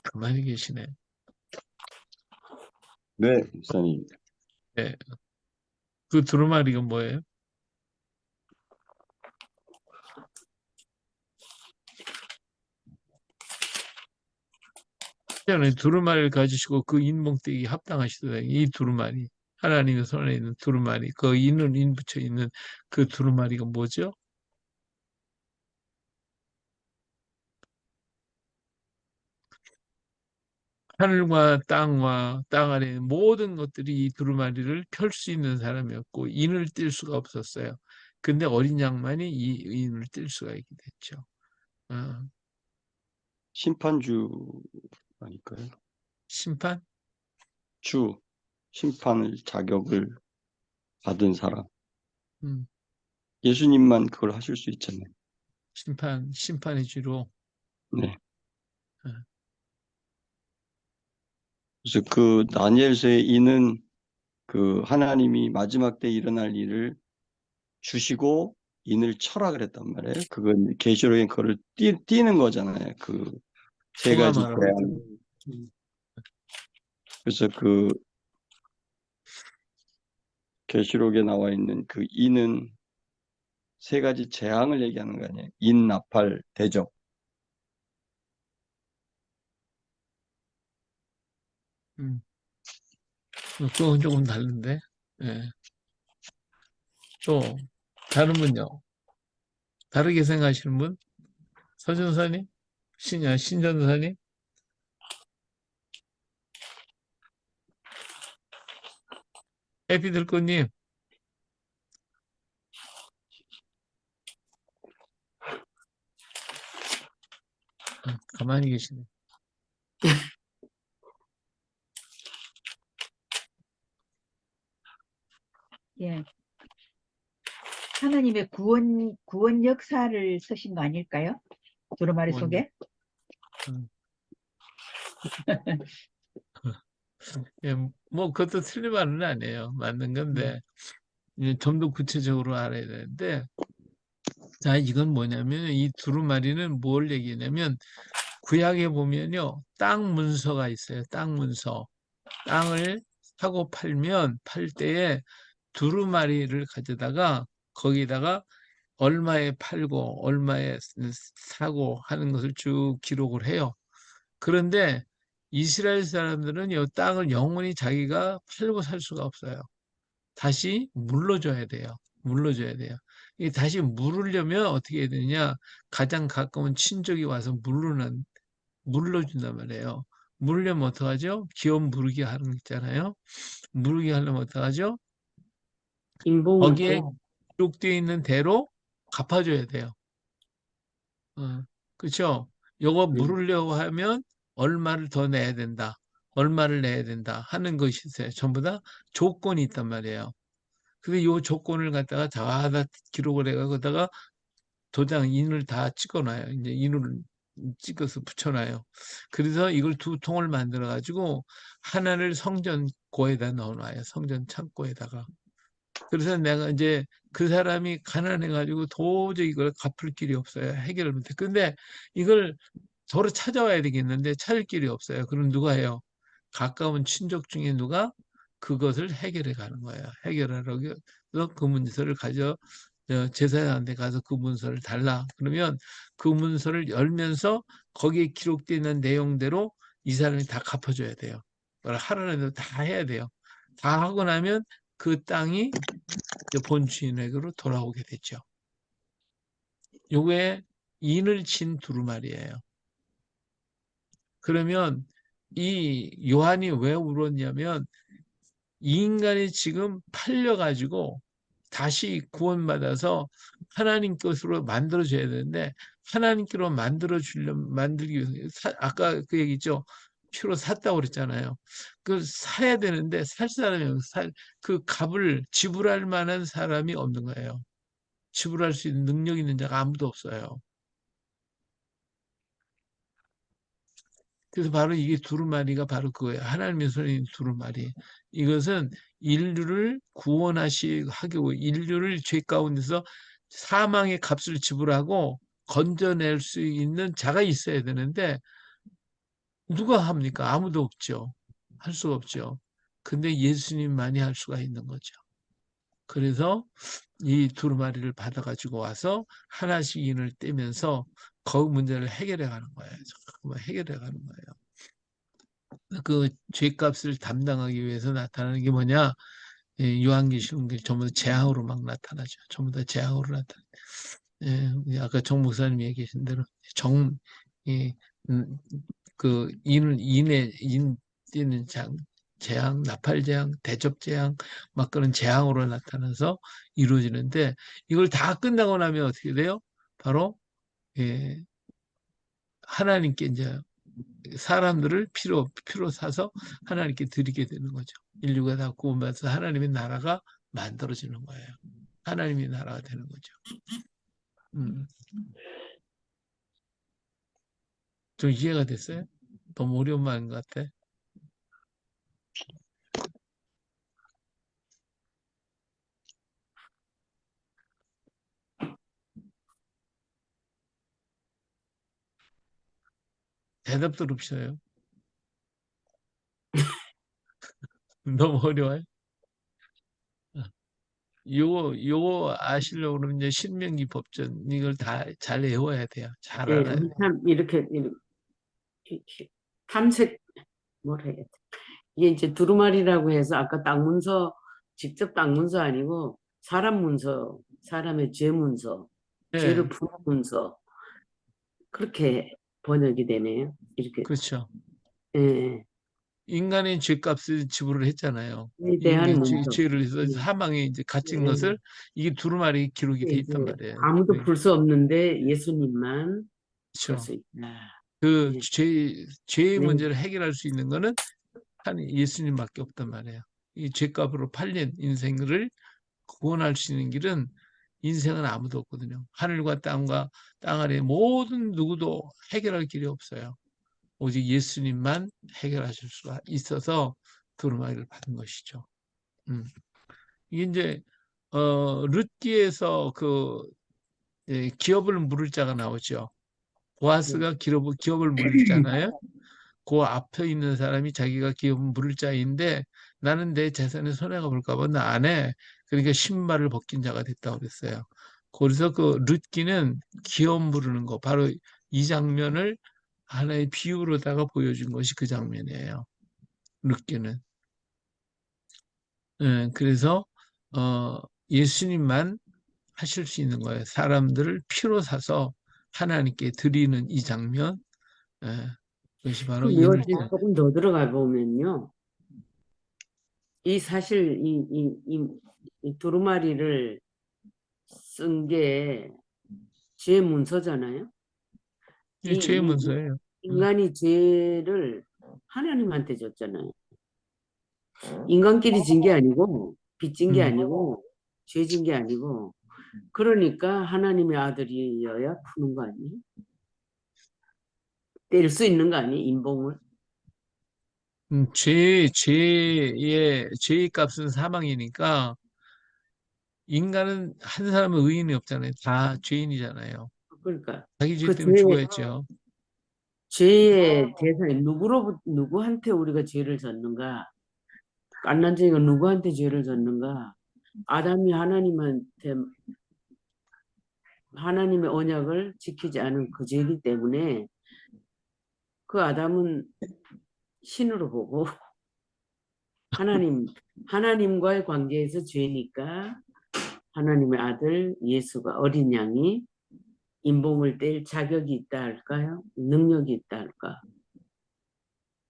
가만히 계시네. 네, 목사님. 예. 그 두루마리가 뭐예요? 두루마리를 가지시고 그 인봉되기 합당하시더라고요. 이 두루마리. 하나님의 손에 있는 두루마리. 그 인은 인 붙여 있는 그 두루마리가 뭐죠? 하늘과 땅과 땅 아래 있는 모든 것들이 이 두루마리를 펼 수 있는 사람이었고 인을 띨 수가 없었어요. 근데 어린 양만이 이 인을 띨 수가 있게 됐죠. 어, 심판주 아닐까요? 심판? 주, 심판을 자격을 받은 사람. 음, 예수님만 그걸 하실 수 있잖아요. 심판의 주로. 네. 어, 그래서 그 다니엘서의 이는 그 하나님이 마지막 때 일어날 일을 주시고 인을 쳐라 그랬단 말이에요. 그건 계시록에 그걸 띄는 거잖아요. 그 세 가지 소감하라고. 재앙. 그래서 그 계시록에 나와 있는 그 인은 세 가지 재앙을 얘기하는 거 아니에요. 인, 나팔, 대적. 음, 그건 조금 다른데. 예. 또 다른 분요. 다르게 생각하시는 분? 서준사님? 신전사님? 해피들꽃님? 가만히 계시네. 예. 하나님의 구원 역사를 쓰신 거 아닐까요? 두루마리 구원 속에? 음. 예, 뭐 그것도 틀린 말은 아니에요. 맞는 건데 좀 더 구체적으로 알아야 되는데 자 이건 뭐냐면 이 두루마리는 뭘 얘기냐면 구약에 보면요 땅 문서가 있어요. 땅 문서. 땅을 사고 팔면 팔 때에 두루마리를 가져다가 거기다가 얼마에 팔고 얼마에 사고 하는 것을 쭉 기록을 해요. 그런데 이스라엘 사람들은 이 땅을 영원히 자기가 팔고 살 수가 없어요. 다시 물러줘야 돼요. 물러줘야 돼요. 이 다시 물으려면 어떻게 해야 되느냐? 가장 가까운 친족이 와서 물러준단 말이에요. 물으려면 어떡하죠? 기업 무르기 하는 거 있잖아요. 무르기 하려면 어떡하죠? 인봉을 거기에 또 기록되어 있는 대로 갚아줘야 돼요. 그렇죠? 요거 물으려고 하면 얼마를 더 내야 된다. 얼마를 내야 된다 하는 것이 있어요. 전부 다 조건이 있단 말이에요. 근데 요 조건을 갖다가 다 기록을 해가 거다가 도장 인을 다 찍어놔요. 이제 인을 찍어서 붙여놔요. 그래서 이걸 두 통을 만들어 가지고 하나를 성전고에다 넣어놔요. 성전 창고에다가. 그래서 내가 이제 그 사람이 가난해가지고 도저히 이걸 갚을 길이 없어요. 해결을 못해. 근데 이걸 서로 찾아와야 되겠는데 찾을 길이 없어요. 그럼 누가 해요? 가까운 친족 중에 누가 그것을 해결해 가는 거예요. 해결하러 그래서 그 문서를 제사장한테 가서 그 문서를 달라. 그러면 그 문서를 열면서 거기에 기록되어 있는 내용대로 이 사람이 다 갚아줘야 돼요. 하라는 대로 다 해야 돼요. 다 하고 나면 그 땅이 이제 본 주인에게로 돌아오게 됐죠. 요게 인을 친 두루마리예요. 그러면 이 요한이 왜 울었냐면 이 인간이 지금 팔려가지고 다시 구원받아서 하나님 것으로 만들어줘야 되는데 하나님께로 만들기 위해서 아까 그 얘기죠. 피로 샀다고 그랬잖아요. 그 사야 되는데 살 사람이 그 값을 지불할 만한 사람이 없는 거예요. 지불할 수 있는 능력 있는 자가 아무도 없어요. 그래서 바로 이게 두루마리가 바로 그거예요. 하나님의 손에 있는 두루마리. 이것은 인류를 하고 인류를 죄 가운데서 사망의 값을 지불하고 건져낼 수 있는 자가 있어야 되는데 누가 합니까? 아무도 없죠. 할 수가 없죠. 근데 예수님만이 할 수가 있는 거죠. 그래서 이 두루마리를 받아가지고 와서 하나씩 인을 떼면서 그 문제를 해결해 가는 거예요. 잠깐만 해결해 가는 거예요. 그 죄값을 담당하기 위해서 나타나는 게 뭐냐? 요한계시록 전부 다 재앙으로 막 나타나죠. 전부 다 재앙으로 아까 정 목사님이 얘기하신 대로 이, 음, 그 인 띄는 재앙, 나팔재앙, 대접재앙, 막 그런 재앙으로 나타나서 이루어지는데 이걸 다 끝나고 나면 어떻게 돼요? 바로 예, 하나님께 이제 사람들을 피로 사서 하나님께 드리게 되는 거죠. 인류가 다 구원받아서 하나님의 나라가 만들어지는 거예요. 하나님의 나라가 되는 거죠. 좀 이해가 됐어요? 너무 어려운 말인 것 같아. 대답도 없어요. 너무 어려워요. 요거 아시려고 그러면 이제 신명기 법전 이걸 다 잘 외워야 돼요. 잘 예, 알아야 돼요. 참 이렇게 탐색 뭐라 해야겠다. 이게 이제 두루마리라고 해서 아까 땅 문서 직접 땅 문서 아니고 사람 문서, 사람의 죄 문서, 네, 죄를 푸는 문서 그렇게 번역이 되네요. 이렇게 그렇죠. 예, 인간의 죄값을 지불을 했잖아요. 에 대한 인간 문서. 죄를 해서 예, 사망에 이제 갇힌 예. 것을 이게 두루마리 기록이 돼 이게 있단 말이에요. 아무도 네, 풀 수 없는데 예수님만 풀 그렇죠. 수 있다. 그 예. 죄의 네. 문제를 해결할 수 있는 거는 한 예수님밖에 없단 말이에요. 이 죄값으로 팔린 인생을 구원할 수 있는 길은 인생은 아무도 없거든요. 하늘과 땅 아래 모든 누구도 해결할 길이 없어요. 오직 예수님만 해결하실 수가 있어서 두루마리를 받은 것이죠. 이게 이제 룻기에서 기업을 물을 자가 나오죠. 보아스가 기업을 물을 자잖아요. 그 앞에 있는 사람이 자기가 기업을 물을 자인데 나는 내 재산에 손해가 볼까 봐 나 안 해. 그러니까 신발을 벗긴 자가 됐다고 그랬어요. 그래서 그 룻기는 기업 물르는 거 바로 이 장면을 하나의 비유로다가 보여준 것이 그 장면이에요. 룻기는. 그래서 예수님만 하실 수 있는 거예요. 사람들을 피로 사서 하나님께 드리는 이 장면, 예, 그것이 바로 그럼 인을 여기 조금 더 들어가 보면요. 이 사실 이 두루마리를 쓴 게 죄 문서잖아요. 죄의 이 문서예요. 인간이 죄를 하나님한테 줬잖아요. 인간끼리 진 게 아니고 빚진 게 아니고 죄 진 게 아니고 그러니까 하나님의 아들이어야 푸는 거 아니에요? 뗄 수 있는 거 아니에요? 인봉을? 죄의 값은 사망이니까 인간은 한 사람은 의인이 없잖아요. 다 죄인이잖아요. 그러니까 자기 죄 그 때문에 죽어야죠. 죄의 대상이 누구한테 우리가 죄를 졌는가? 갓난쟁이가 누구한테 죄를 졌는가? 아담이 하나님의 언약을 지키지 않은 그 죄이기 때문에 그 아담은 신으로 보고 하나님과의 관계에서 죄니까 하나님의 아들 예수가 어린 양이 인봉을 뗄 자격이 있다 할까요? 능력이 있다 할까?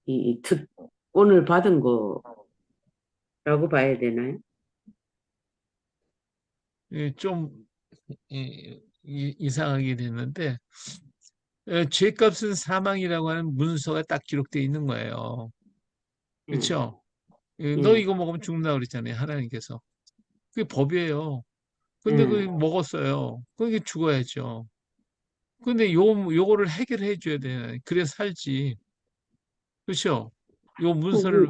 이 특권을 받은 거라고 봐야 되나요? 좀 이상하게 됐는데 죄값은 사망이라고 하는 문서가 딱 기록되어 있는 거예요. 예, 그렇죠? 너 예. 이거 먹으면 죽는다 그랬잖아요. 하나님께서. 그게 법이에요. 근데 그 예. 먹었어요. 그게 죽어야죠. 근데 요거를 해결해 줘야 돼. 그래 살지. 그렇죠? 요 문서를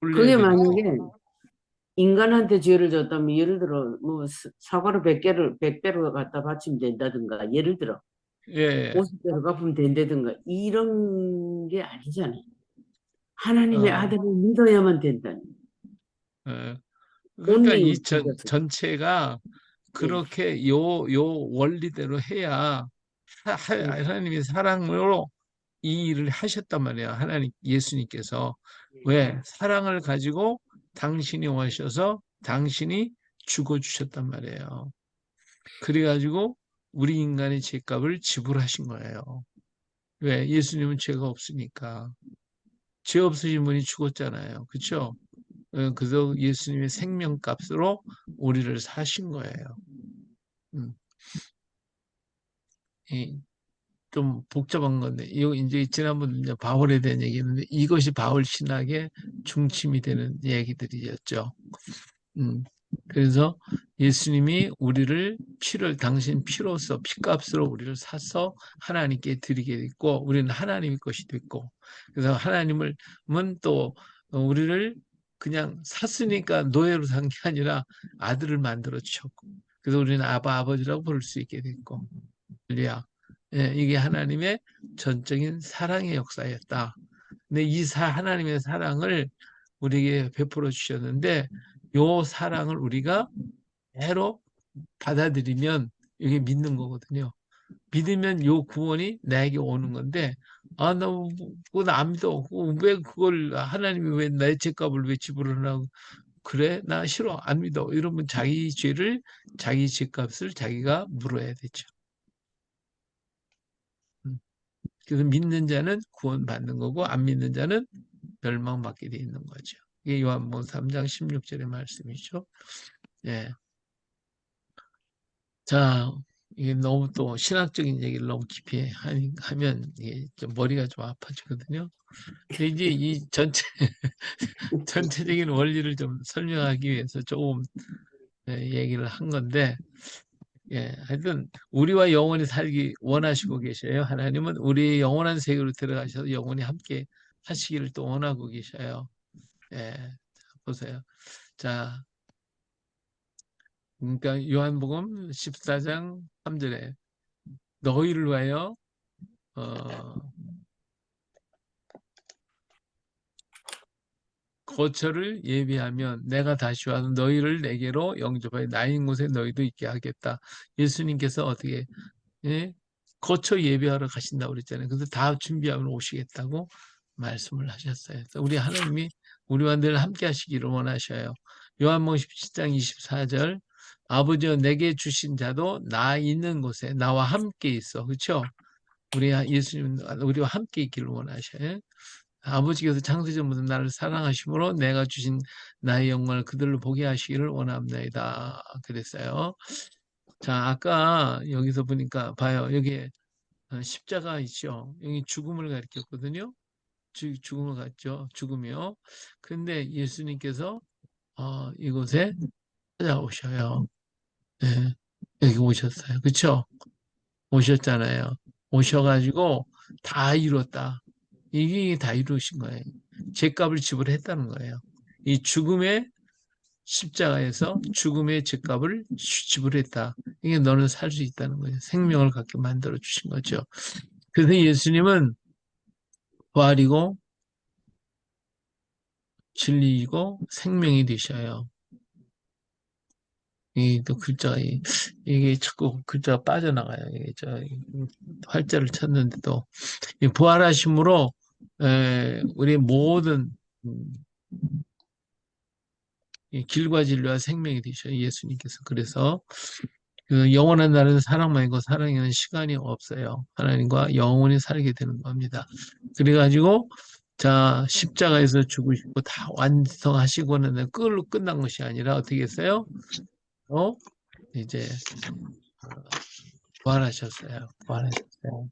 올려야 그게 되니까. 만약에 인간한테 죄를 졌다면 예를 들어 뭐 사과를 100배로 갖다 바치면 된다든가 예를 들어 예. 50배로 갚으면 된다든가 이런 게 아니잖아요. 하나님의 어, 아들을 믿어야만 된다니. 예. 그러니까 이 온리 죽었어요. 전체가 예. 그렇게 요 원리대로 해야 예. 하나님의 사랑으로 이 일을 하셨단 말이에요. 하나님, 예수님께서. 예. 왜? 사랑을 가지고 당신이 오셔서 당신이 죽어주셨단 말이에요. 그래가지고 우리 인간의 죄값을 지불하신 거예요. 왜? 예수님은 죄가 없으니까. 죄 없으신 분이 죽었잖아요. 그쵸? 그래서 예수님의 생명값으로 우리를 사신 거예요. 음. 좀 복잡한 건데, 이거 이제 지난번 이제 바울에 대한 얘기했는데, 이것이 바울 신학의 중심이 되는 얘기들이었죠. 음. 그래서 예수님이 우리를 당신 피로써, 피값으로 우리를 사서 하나님께 드리게 됐고, 우리는 하나님의 것이 됐고, 그래서 하나님은 또 우리를 그냥 샀으니까 노예로 산 게 아니라 아들을 만들어 주셨고, 그래서 우리는 아버지라고 부를 수 있게 됐고, 할렐루야. 예, 이게 하나님의 전적인 사랑의 역사였다. 근데 하나님의 사랑을 우리에게 베풀어 주셨는데, 요 사랑을 우리가 대로 받아들이면 이게 믿는 거거든요. 믿으면 요 구원이 나에게 오는 건데, 아, 나 그거 안 믿어. 왜 그걸 하나님이 왜 나의 죄값을 왜 지불하라고 그래? 나 싫어. 안 믿어. 이러면 자기 죄값을 자기가 물어야 되죠. 음. 그래서 믿는 자는 구원받는 거고 안 믿는 자는 멸망받게 돼 있는 거죠. 이게 요한복음 3장 16절의 말씀이죠. 예. 자, 이게 너무 또 신학적인 얘기를 너무 깊이 하면 이게 좀 머리가 좀 아파지거든요. 근데 이제 이 전체적인 원리를 좀 설명하기 위해서 조금 얘기를 한 건데, 예, 하여튼 우리와 영원히 살기 원하시고 계셔요. 하나님은 우리의 영원한 세계로 들어가셔서 영원히 함께 하시기를 또 원하고 계셔요. 예, 보세요. 자, 그러니까 요한복음 14장 3절에 너희를 위하여 거처를 예비하면 내가 다시 와서 너희를 내게로 영접하여 나인 곳에 너희도 있게 하겠다. 예수님께서 어떻게 예? 거처 예비하러 가신다고 그랬잖아요. 그래서 다 준비하면 오시겠다고 말씀을 하셨어요. 그래서 우리 하나님이 우리와 늘 함께 하시기를 원하셔요. 요한복음 17장 24절 아버지여 내게 주신 자도 나 있는 곳에 나와 함께 있어. 그렇죠? 우리 예수님 우리와 함께 있기를 원하셔요. 아버지께서 창세전부터 나를 사랑하심으로 내가 주신 나의 영광을 그들로 보게 하시기를 원합니다. 그랬어요. 자, 아까 여기서 보니까 봐요. 여기에 십자가 있죠. 여기 죽음을 가리켰거든요. 죽음을 갔죠. 죽음이요. 그런데 예수님께서 이곳에 찾아오셔요. 네, 여기 오셨어요. 그렇죠? 오셨잖아요. 오셔가지고 다 이뤘다. 이게 다 이루신 거예요. 죄값을 지불했다는 거예요. 이 죽음의 십자가에서 죽음의 죗값을 지불했다. 이게 너는 살 수 있다는 거예요. 생명을 갖게 만들어 주신 거죠. 그래서 예수님은 부활이고 진리이고 생명이 되셔요. 이 또 글자가 이게 자꾸 글자가 빠져나가요. 이게 활자를 찾는데 또 이 부활하심으로 우리 모든 이 길과 진리와 생명이 되셔요. 예수님께서. 그래서 그 영원한 날은 사랑만 있고 사랑에는 시간이 없어요. 하나님과 영원히 살게 되는 겁니다. 그래가지고 자 십자가에서 죽으시고 다 완성하시고는 그걸로 끝난 것이 아니라 어떻게 했어요? 이제 부활하셨어요. 부활하셨어요.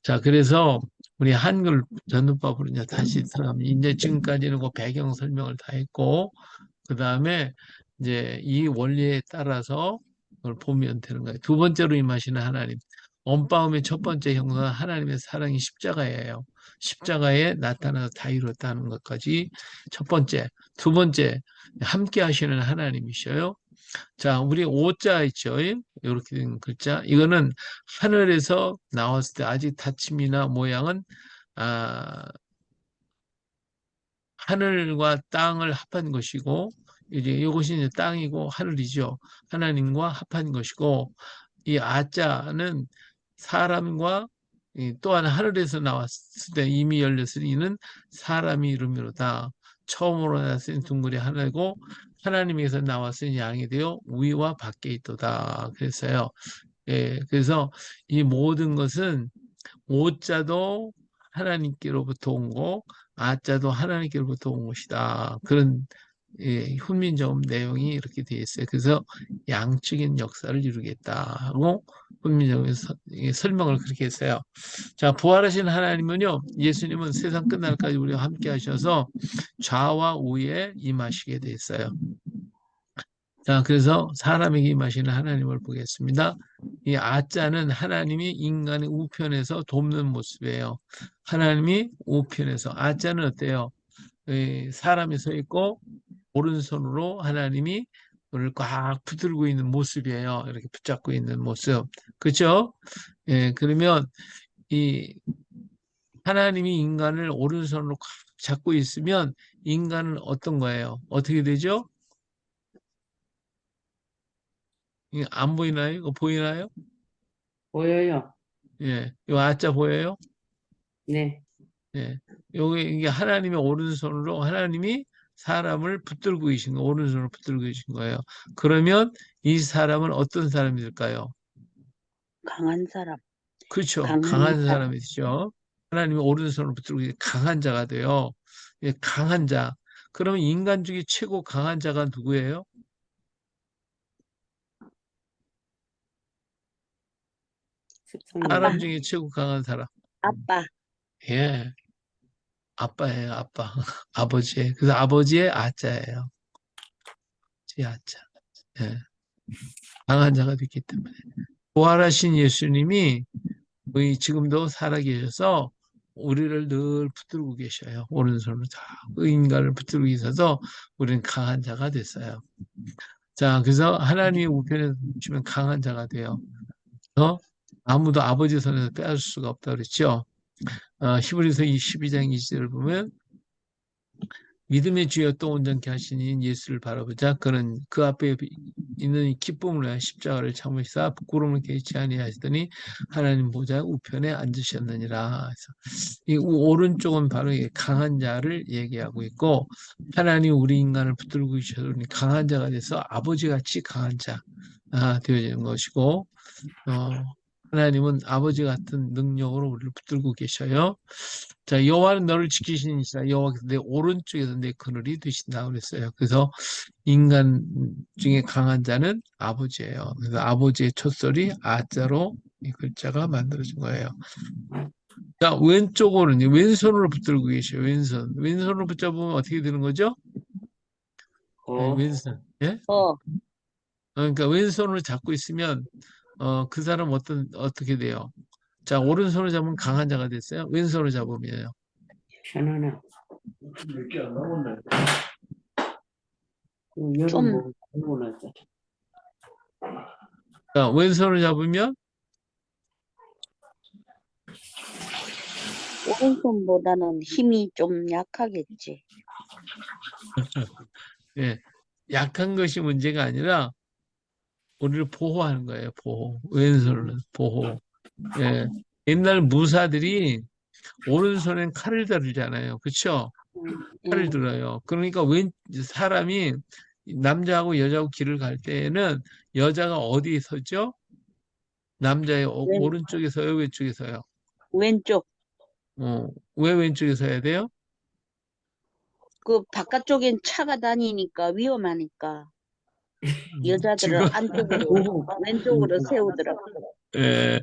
자 그래서 우리 한글 전도법으로 이제 다시 들어가면 이제 지금까지는 그 배경 설명을 다 했고 그 다음에 이제 이 원리에 따라서 그걸 보면 되는 거예요. 두 번째로 임하시는 하나님. 언바움의 첫 번째 형성은 하나님의 사랑이 십자가예요. 십자가에 나타나서 다 이뤘다는 것까지 첫 번째. 두 번째, 함께 하시는 하나님이셔요. 자, 우리 오자 있죠? 이렇게 된 글자. 이거는 하늘에서 나왔을 때 아직 닫힘이나 모양은 하늘과 땅을 합한 것이고 이제 이것이 이제 땅이고 하늘이죠. 하나님과 합한 것이고 이 아자는 사람과 또한 하늘에서 나왔을 때 이미 열렸을 이는 사람이 이름이로다. 처음으로 나왔으니 둥글이 하나고 하나님에게서 나왔으니 양이 되어 위와 밖에 있도다. 그랬어요. 예, 그래서 이 모든 것은 오자도 하나님께로부터 온 거, 아자도 하나님께로부터 온 것이다. 그런 훈민정음 내용이 이렇게 되어 있어요. 그래서 양적인 역사를 이루겠다 하고 훈민정음에서 설명을 그렇게 했어요. 자, 부활하신 하나님은요, 예수님은 세상 끝날까지 우리와 함께 하셔서 좌와 우에 임하시게 되어 있어요. 자, 그래서 사람에게 임하시는 하나님을 보겠습니다. 이 아자는 하나님이 인간의 우편에서 돕는 모습이에요. 하나님이 우편에서. 아자는 어때요? 사람이 서 있고 오른손으로 하나님이 그를 꽉 붙들고 있는 모습이에요. 이렇게 붙잡고 있는 모습. 그렇죠? 예, 그러면 이 하나님이 인간을 오른손으로 꽉 잡고 있으면 인간은 어떤 거예요? 어떻게 되죠? 이게 안 보이나요? 이거 보이나요? 보여요. 예, 이 아자 보여요? 네. 예, 이게 하나님의 오른손으로 하나님이 사람을 붙들고 계신 거, 오른손으로 붙들고 계신 거예요. 그러면 이 사람은 어떤 사람이 될까요? 강한 사람, 그렇죠. 강한 강한 사람. 사람이 되죠. 하나님의 오른손으로 붙들고 계신 강한 자가 돼요. 예, 강한 자. 그러면 인간 중에 최고 강한 자가 누구예요? 사람 십성만. 중에 최고 강한 사람. 아빠, 예, 아빠예요, 아빠. 아버지. 그래서 아버지의 아자예요. 제 아자. 예, 강한 자가 됐기 때문에. 부활하신 예수님이 우리 지금도 살아계셔서 우리를 늘 붙들고 계셔요. 오른손으로 다 인간을 붙들고 계셔서 우리는 강한 자가 됐어요. 자, 그래서 하나님의 우편에서 주시면 강한 자가 돼요. 아무도 아버지 손에서 빼앗을 수가 없다 그랬죠. 히브리서 12장 20절을 보면 믿음의 주여 또 온전케 하신 이인 예수를 바라보자. 그는 그 앞에 있는 기쁨을 위하여 십자가를 참으시사 부끄러움을 개의치 아니하시더니 하나님 보좌 우편에 앉으셨느니라. 그래서 이 오른쪽은 바로 강한 자를 얘기하고 있고 하나님 우리 인간을 붙들고 계셔서 강한 자가 돼서 아버지같이 강한 자 되어지는 것이고 하나님은 아버지 같은 능력으로 우리를 붙들고 계셔요. 자, 여호와는 너를 지키시는 이시라. 여호와께서 내 오른쪽에서 내 그늘이 되신다 그랬어요. 그래서 인간 중에 강한 자는 아버지예요. 그래서 아버지의 촛소리 아자로 이 글자가 만들어진 거예요. 자, 왼쪽으로는 왼손으로 붙들고 계셔요. 왼손으로 붙잡으면 어떻게 되는 거죠? 왼손. 예? 그러니까 왼손으로 잡고 있으면 그 사람 어떻게 돼요? 자, 오른손으로 잡으면 강한 자가 됐어요. 왼손으로 잡으면요. 편안하고. 여름 좀 뭐 그러고 나서 자, 왼손을 잡으면 오른손보다는 힘이 좀 약하겠지. 예, 약한 것이 문제가 아니라 우리를 보호하는 거예요. 보호. 왼손은 보호. 예. 옛날 무사들이 오른손엔 칼을 다루잖아요. 그렇죠? 칼을 예. 들어요. 그러니까 왼 사람이 남자하고 여자하고 길을 갈 때에는 여자가 어디에 서죠? 남자의 왼, 오른쪽에 서요, 왼쪽에 서요? 왼쪽, 왜 왼쪽에 서야 돼요? 그 바깥쪽엔 차가 다니니까 위험하니까 여자들을 지금 안쪽으로, 보호 왼쪽으로 세우더라고. 예,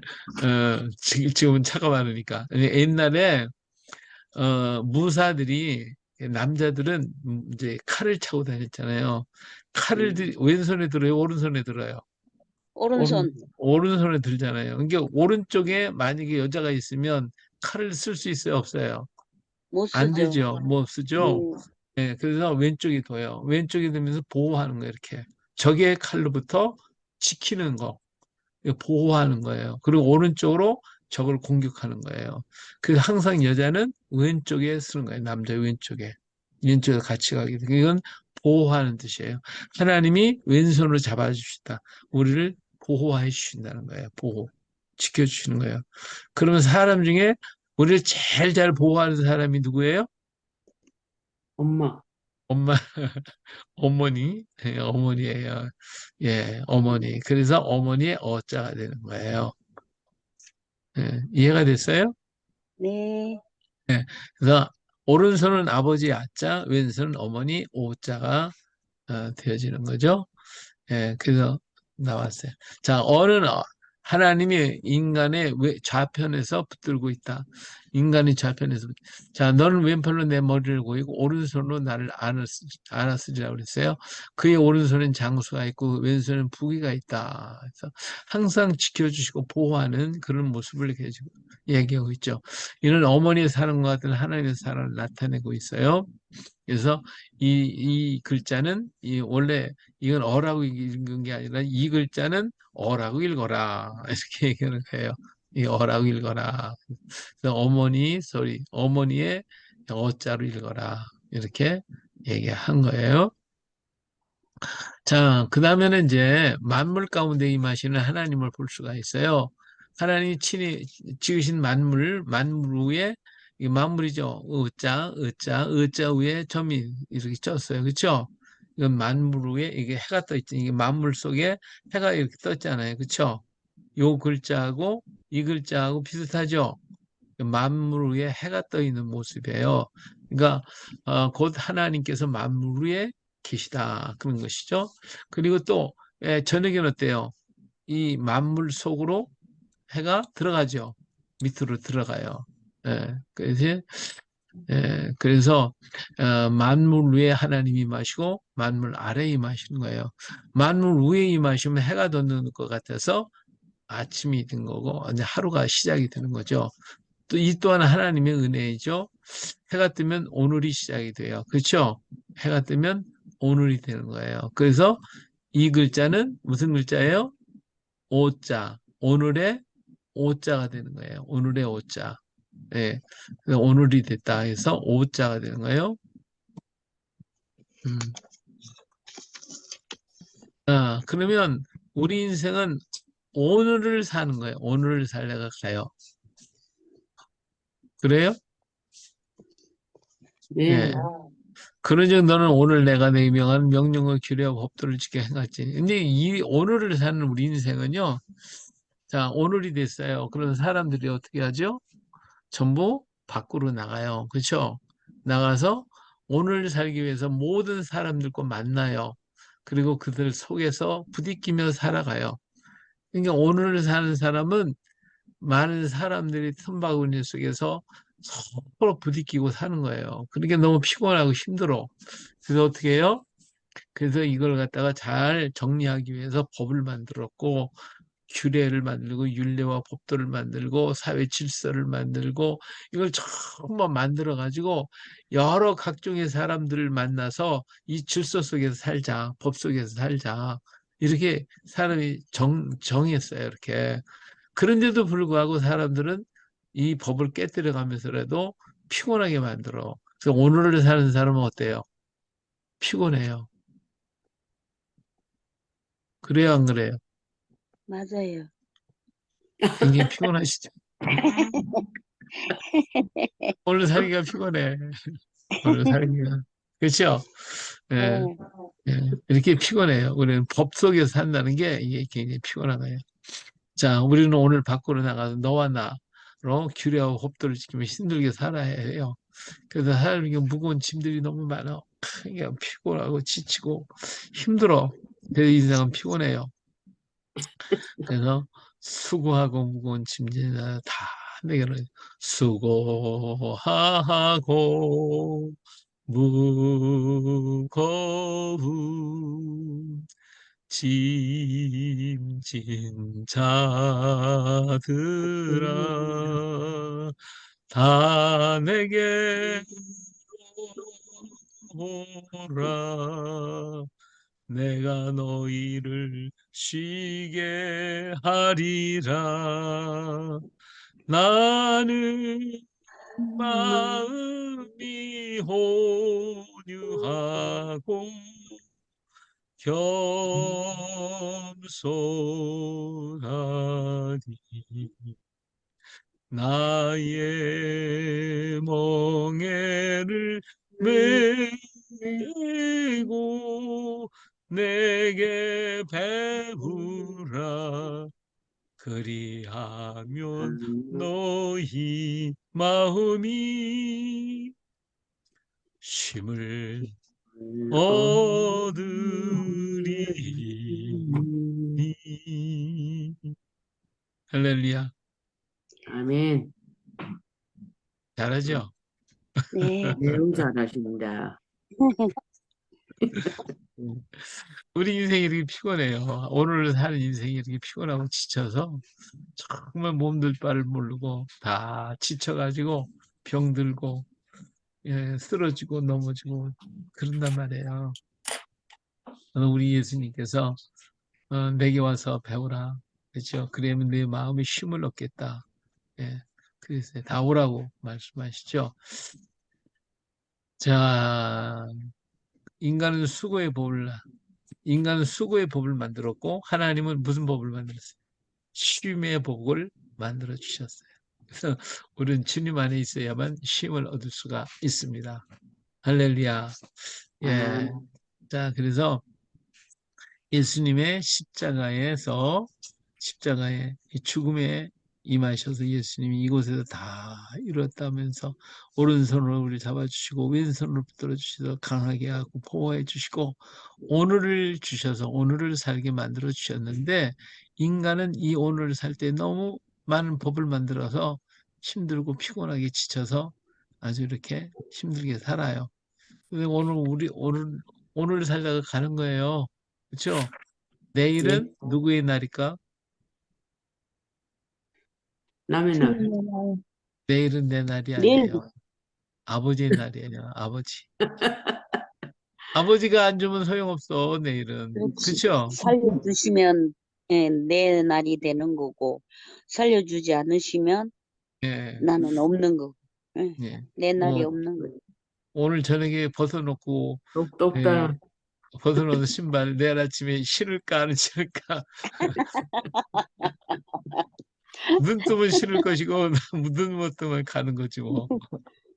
지금은 차가 많으니까. 옛날에 무사들이 남자들은 이제 칼을 차고 다녔잖아요. 칼을 왼손에 들어요, 오른손에 들어요. 오른손 오른손에 들잖아요. 그러니까 오른쪽에 만약에 여자가 있으면 칼을 쓸 수 있어요, 없어요? 못 안 쓰죠. 되죠. 뭐 쓰죠. 음, 예, 그래서 왼쪽이 둬요. 왼쪽이 되면서 보호하는 거예요, 이렇게. 적의 칼로부터 지키는 거, 이거 보호하는 거예요. 그리고 오른쪽으로 적을 공격하는 거예요. 그래서 항상 여자는 왼쪽에 쓰는 거예요. 남자 왼쪽에. 왼쪽에 같이 가게 돼. 이건 보호하는 뜻이에요. 하나님이 왼손으로 잡아주시다. 우리를 보호해 주신다는 거예요. 보호. 지켜주시는 거예요. 그러면 사람 중에 우리를 제일 잘 보호하는 사람이 누구예요? 엄마 엄마, 어머니, 예, 어머니예요. 예, 어머니. 그래서 어머니의 어자가 되는 거예요. 예, 이해가 됐어요? 네, 예, 그래서 오른손은 아버지 아자, 왼손은 어머니 오자가 되어지는 거죠. 예, 그래서 나왔어요. 자, 하나님이 인간의 좌편에서 붙들고 있다. 인간이 좌편에서. 자, 너는 왼팔로 내 머리를 고이고 오른손으로 나를 안았으리라고 그랬어요. 그의 오른손엔 장수가 있고 왼손엔 부귀가 있다. 그래서 항상 지켜주시고 보호하는 그런 모습을 이렇게 얘기하고 있죠. 이는 어머니의 사랑과 같은 하나님의 사랑을 나타내고 있어요. 그래서 이 글자는 원래 이건 어라고 읽은 게 아니라 이 글자는 어라고 읽어라 이렇게 얘기하는 거예요. 이 어라고 읽어라. 그래서 어머니 소리, 어머니의 어자로 읽어라 이렇게 얘기한 거예요. 자, 그 다음에는 이제 만물 가운데 임하시는 하나님을 볼 수가 있어요. 하나님이 친히 지으신 만물 위에 이 만물이죠. 의자 위에 점이 이렇게 쪘어요. 그렇죠? 이건 만물 위에 이게 해가 떠 있죠. 이게 만물 속에 해가 이렇게 떴잖아요. 그렇죠? 요 글자하고 이 글자하고 비슷하죠? 만물 위에 해가 떠 있는 모습이에요. 그러니까 곧 하나님께서 만물 위에 계시다 그런 것이죠. 그리고 또 저녁에는 어때요? 이 만물 속으로 해가 들어가죠. 밑으로 들어가요. 예, 그래서 만물 위에 하나님이 임하시고 만물 아래에 임하시는 거예요. 만물 위에 임하시면 해가 돋는 것 같아서 아침이 된 거고 이제 하루가 시작이 되는 거죠. 또 이 또한 하나님의 은혜이죠. 해가 뜨면 오늘이 시작이 돼요. 그렇죠? 해가 뜨면 오늘이 되는 거예요. 그래서 이 글자는 무슨 글자예요? 오자. 오늘의 오자가 되는 거예요. 오늘의 오자. 예. 그래서 오늘이 됐다 해서 오자가 되는 거예요. 그러면 우리 인생은 오늘을 사는 거예요. 오늘을 살다가 가요. 그래요? 네 예. 그러즉 너는 오늘 내가 내 명한 명령과 규례와 법도를 지켜 행하지. 근데 이 오늘을 사는 우리 인생은요. 자, 오늘이 됐어요. 그런 사람들이 어떻게 하죠? 전부 밖으로 나가요. 그렇죠? 나가서 오늘 살기 위해서 모든 사람들과 만나요. 그리고 그들 속에서 부딪히며 살아가요. 그러니까 오늘을 사는 사람은 많은 사람들이 틈바구니 속에서 서로 부딪히고 사는 거예요. 그러니까 너무 피곤하고 힘들어. 그래서 어떻게 해요? 그래서 이걸 갖다가 잘 정리하기 위해서 법을 만들었고 규례를 만들고 율례와 법도를 만들고 사회 질서를 만들고 이걸 전부 만들어 가지고 여러 각종의 사람들을 만나서 이 질서 속에서 살자, 법 속에서 살자. 이렇게 사람이 정했어요. 이렇게. 그런데도 불구하고 사람들은 이 법을 깨뜨려 가면서라도 피곤하게 만들어. 그래서 오늘을 사는 사람은 어때요? 피곤해요. 그래요, 안 그래요? 맞아요. 굉장히 피곤하시죠? 오늘 살기가 피곤해. 오늘 살기가. 그렇죠? 예, 네. 이렇게 피곤해요. 우리는 법 속에서 산다는 게 이게 굉장히 피곤한 거예요. 자, 우리는 오늘 밖으로 나가서 너와 나로 규례와 법도를 지키며 힘들게 살아야 해요. 그래서 사람에게 무거운 짐들이 너무 많아. 그냥 피곤하고 지치고 힘들어. 그래서 인생은 피곤해요. 그래서 수고하고 무거운 짐진을 다 내게 수고하고 무거운 짐진 자들아 다 내게 오라 내가 너희를 쉬게 하리라 나는 마음이 온유하고 겸손하니 나의 멍에를 메고 내게 배우라 그리하면 너희 마음이 쉼을 얻으리니 할렐루야 아멘. 잘하죠? 네. 매우 잘하십니다. 우리 인생이 이렇게 피곤해요. 오늘 사는 인생이 이렇게 피곤하고 지쳐서 정말 몸둘 바를 모르고 다 지쳐가지고 병들고 쓰러지고 넘어지고 그런단 말이에요. 우리 예수님께서 내게 와서 배우라. 그렇죠? 그러면 내 마음에 쉼을 얻겠다. 예, 그래서 다 오라고 말씀하시죠. 자, 인간은 수고의 법을 만들었고 하나님은 무슨 법을 만들었어요? 쉼의 법을 만들어 주셨어요. 그래서 우리는 주님 안에 있어야만 쉼을 얻을 수가 있습니다. 할렐루야. 예. 자, 그래서 예수님의 십자가의 이 죽음에 임하셔서 예수님이 이곳에서 다 이뤘다면서 오른손으로 우리 잡아주시고 왼손으로 붙들어 주셔서 강하게 하고 보호해 주시고 오늘을 주셔서 오늘을 살게 만들어 주셨는데 인간은 이 오늘을 살 때 너무 많은 법을 만들어서 힘들고 피곤하게 지쳐서 아주 이렇게 힘들게 살아요. 근데 오늘 살다가 가는 거예요. 그렇죠? 내일은 누구의 날일까? 남의 날. 주님의 날, 내일은 내 날이 내일 아니에요. 아버지의 날이에요. 아버지. 아버지가 안 주면 소용없어, 내일은. 그렇지. 그쵸? 살려주시면 예, 내 날이 되는 거고 살려주지 않으시면 예, 나는 없는 거고 예, 예. 내 날이 뭐, 없는 거고. 오늘 저녁에 벗어놓고, 예, 똑똑다. 벗어놓은 신발 내일 아침에 신을까, 안 신을까? 눈 뜨면 신을 것이고, 눈 못 뜨면 가는 거지, 뭐.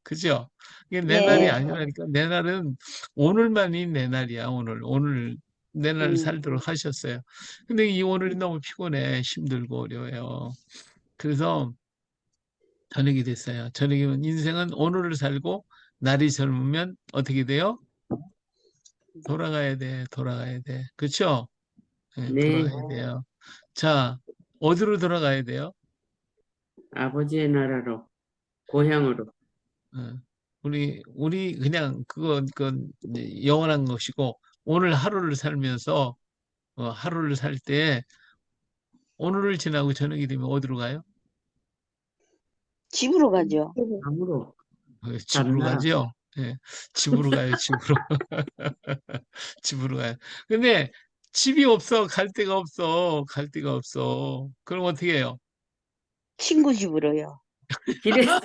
그죠? 이게 내 날이 네. 아니라니까. 내 날은 오늘만이 내 날이야, 오늘. 오늘 내 날 음, 살도록 하셨어요. 근데 이 오늘이 너무 피곤해. 힘들고 어려워요. 그래서 저녁이 됐어요. 저녁이면 인생은 오늘을 살고 날이 젊으면 어떻게 돼요? 돌아가야 돼. 돌아가야 돼. 그쵸? 네, 네. 돌아가야 돼요. 자, 어디로 돌아가야 돼요? 아버지의 나라로, 고향으로. 어, 우리 그냥 그건 이제 영원한 것이고 오늘 하루를 살면서 하루를 살 때 오늘을 지나고 저녁이 되면 어디로 가요? 집으로 가죠. 암으로 집으로 나라. 가죠. 예, 집으로 가요, 집으로. 집으로 가요. 근데 집이 없어, 갈 데가 없어, 갈 데가 없어. 그럼 어떻게 해요? 친구 집으로요. 길에서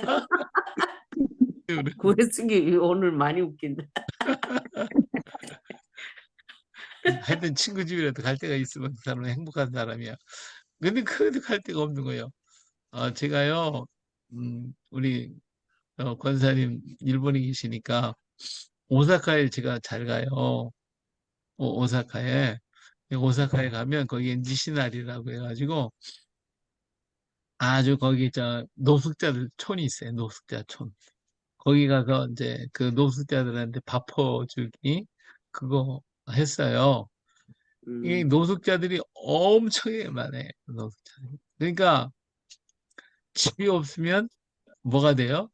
구해쓰기 오늘 많이 웃긴다. 하여튼 친구 집이라도 갈 데가 있으면 그 사람은 행복한 사람이야. 근데 그래도 갈 데가 없는 거예요. 제가요, 우리 권사님 일본에 계시니까 오사카에 제가 잘 가요. 오사카에. 오사카에 가면 거기에 니시나리라고 해가지고 아주 거기 노숙자들 촌이 있어요. 노숙자 촌. 거기 가서 이제 그 노숙자들한테 밥 퍼주기 그거 했어요. 이 노숙자들이 엄청 많아요. 노숙자들이. 그러니까 집이 없으면 뭐가 돼요?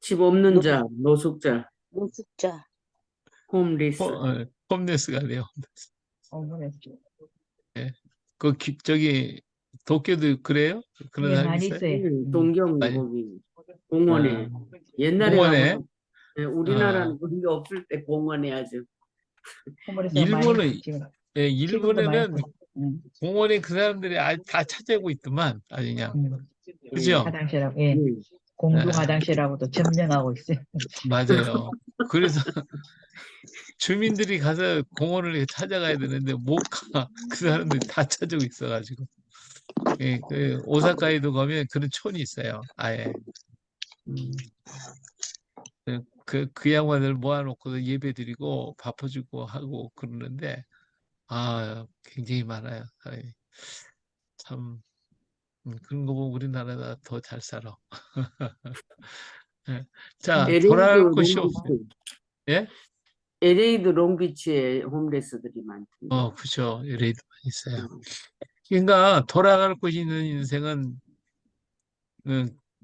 집 없는 자, 노숙자, 노숙자. 홈리스. 홈레스가 돼요. 어머나. 예. 저기 도쿄도 그래요? 그런 예, 사람 많이 있어요? 있어요. 동경 많이. 거기 공원에 아, 옛날에 공원에? 가면 우리나라는 그런 게 없을 때 공원에 아주 호물에서 많이 일본은 지금 예, 지금도 많이 일본에는 음, 공원에 그 사람들이 다 찾아오고 있더만 아주 그냥 음. 그죠? 화장실하고 예, 음. 공중 예, 화장실하고도 점령하고 있어요. 맞아요. 그래서 주민들이 가서 공원을 이렇게 찾아가야 되는데 못 가. 그 사람들이 다 찾아오고 있어가지고. 예, 그 오사카에도 가면 그런 촌이 있어요. 아예. 그 양반을 모아놓고 예배 드리고 밥 퍼주고 하고 그러는데, 굉장히 많아요. 사람이. 참, 그런 거 보면 우리나라가 더 잘 살아. 예. 자, LA도 돌아갈 곳이 없어요. 롱비치, 예? LA도 롱비치에 홈레스들이 많던데. 그죠. 레이도 많이 있어요. 음. 그러니까 돌아갈 곳이 있는 인생은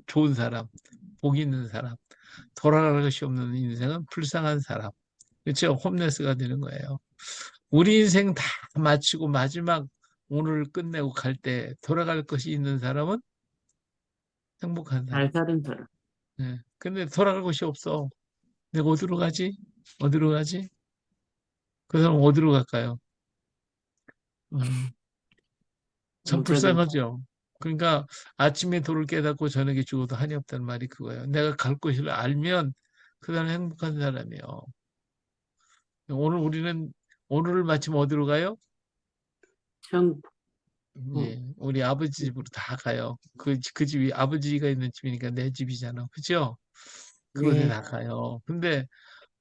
좋은 사람, 복 있는 사람, 돌아갈 것이 없는 인생은 불쌍한 사람. 그렇죠? 홈레스가 되는 거예요. 우리 인생 다 마치고 마지막 오늘 끝내고 갈 때 돌아갈 것이 있는 사람은 행복한 사람. 잘 사는 사람. 예. 근데 돌아갈 곳이 없어. 내가 어디로 가지? 어디로 가지? 그 사람 어디로 갈까요? 음, 참 모자들. 불쌍하죠. 그러니까 아침에 돌을 깨닫고 저녁에 죽어도 한이 없다는 말이 그거예요. 내가 갈 곳을 알면 그 사람은 행복한 사람이에요. 오늘 우리는 오늘을 마치면 어디로 가요? 형, 예, 우리 아버지 집으로 다 가요. 그 집이 아버지가 있는 집이니까 내 집이잖아. 그죠? 그곳에 네. 다 가요. 근데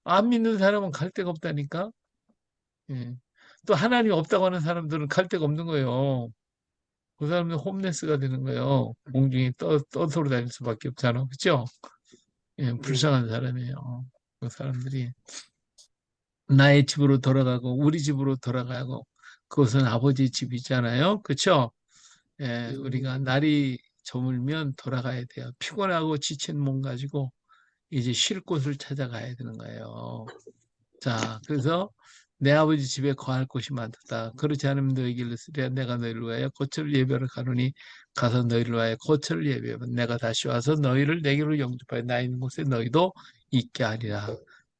안 믿는 사람은 갈 데가 없다니까? 예. 또 하나님이 없다고 하는 사람들은 갈 데가 없는 거예요. 그 사람은 홈레스가 되는 거예요. 공중에 떠돌아 다닐 수밖에 없잖아. 그죠? 예, 불쌍한 사람이에요. 그 사람들이. 나의 집으로 돌아가고, 우리 집으로 돌아가고, 그것은 아버지 집이잖아요. 그쵸? 예, 우리가 날이 저물면 돌아가야 돼요. 피곤하고 지친 몸 가지고 이제 쉴 곳을 찾아가야 되는 거예요. 자, 그래서 내 아버지 집에 거할 곳이 많다. 그렇지 않으면 너희에게 이르시되 내가 너희를 위하여 고철을 예배하러 가노니 가서 너희를 위하여 고철을 예배하면 내가 다시 와서 너희를 내게로 영접하여 나 있는 곳에 너희도 있게 하리라.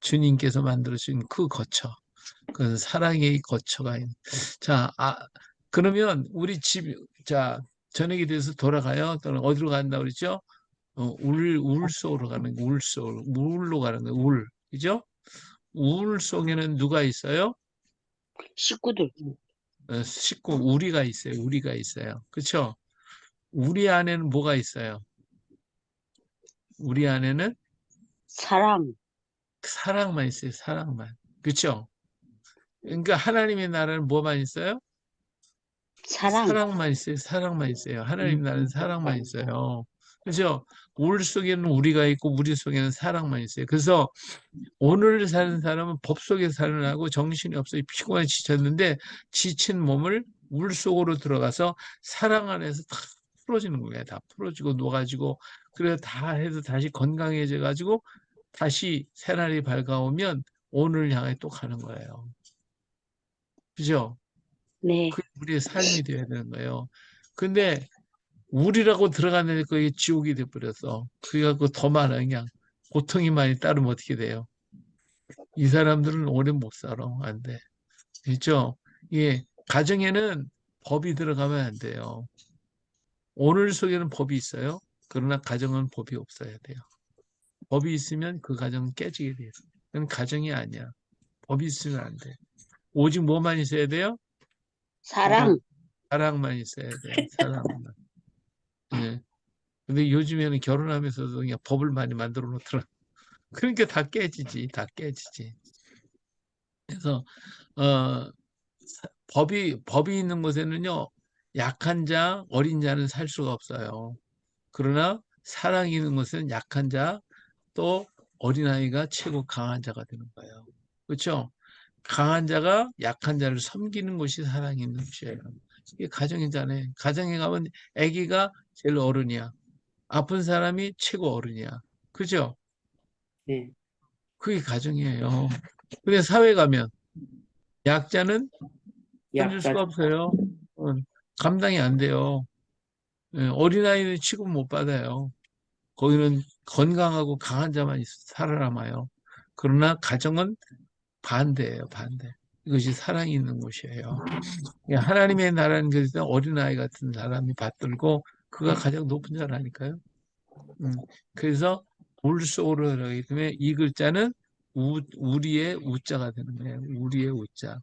주님께서 만들어주신 그 거처. 그건 사랑의 거처가 있는. 자, 그러면 우리 자, 저녁에 대해서 돌아가요. 또는 어디로 간다 그랬죠? 울 속으로 가는 거, 울로 가는 거, 울. 그죠? 울 속에는 누가 있어요? 식구들. 식구, 우리가 있어요. 우리가 있어요. 그쵸? 우리 안에는 뭐가 있어요? 우리 안에는 사랑. 사랑만 있어요. 사랑만. 그쵸? 그러니까 하나님의 나라는 뭐만 있어요? 사랑. 사랑만 있어요. 사랑만 있어요. 하나님 나라는 사랑만 있어요. 그죠? 울 속에는 우리가 있고 우리 속에는 사랑만 있어요. 그래서 오늘 사는 사람은 법 속에 사는 하고 정신이 없어요. 피곤해 지쳤는데 지친 몸을 물 속으로 들어가서 사랑 안에서 다 풀어지는 거예요. 다 풀어지고 녹아지고 그래서 다 해서 다시 건강해져 가지고 다시 새날이 밝아오면 오늘 향해 또 가는 거예요. 그죠? 네. 그게 우리의 삶이 되어야 되는 거예요. 근데 우리라고 들어갔는데 그게 지옥이 돼버렸어. 그래 갖고 더 많아 그냥. 고통이 많이 따르면 어떻게 돼요? 이 사람들은 오래 못 살아. 안 돼. 그렇죠? 예, 가정에는 법이 들어가면 안 돼요. 오늘 속에는 법이 있어요. 그러나 가정은 법이 없어야 돼요. 법이 있으면 그 가정은 깨지게 돼요. 그건 가정이 아니야. 법이 있으면 안 돼. 오직 뭐만 있어야 돼요? 사랑. 사랑만 있어야 돼요. 사랑만. 예. 근데 요즘에는 결혼하면서도 그냥 법을 많이 만들어 놓더라. 그러니까 다 깨지지. 다 깨지지. 그래서 어, 법이 있는 곳에는요, 약한 자, 어린 자는 살 수가 없어요. 그러나 사랑이 있는 곳은 약한 자, 또 어린아이가 최고 강한 자가 되는 거예요. 그렇죠? 강한 자가 약한 자를 섬기는 것이 사랑이 있는 곳이에요. 이게 가정이잖아요. 가정에 가면 아기가 제일 어른이야. 아픈 사람이 최고 어른이야. 그죠? 네. 그게 가정이에요. 근데 사회 가면 약자는 건질 약자. 수가 없어요. 어, 감당이 안 돼요. 예, 어린아이는 취급 못 받아요. 거기는 건강하고 강한 자만 살아남아요. 그러나 가정은 반대예요, 반대. 이것이 사랑이 있는 곳이에요. 예, 하나님의 나라는 그래서 어린아이 같은 사람이 받들고 그가 가장 높은 자라니까요. 그래서 울소르기 때문에 이 글자는 우리의 우자가 되는 거예요. 우리의 우자.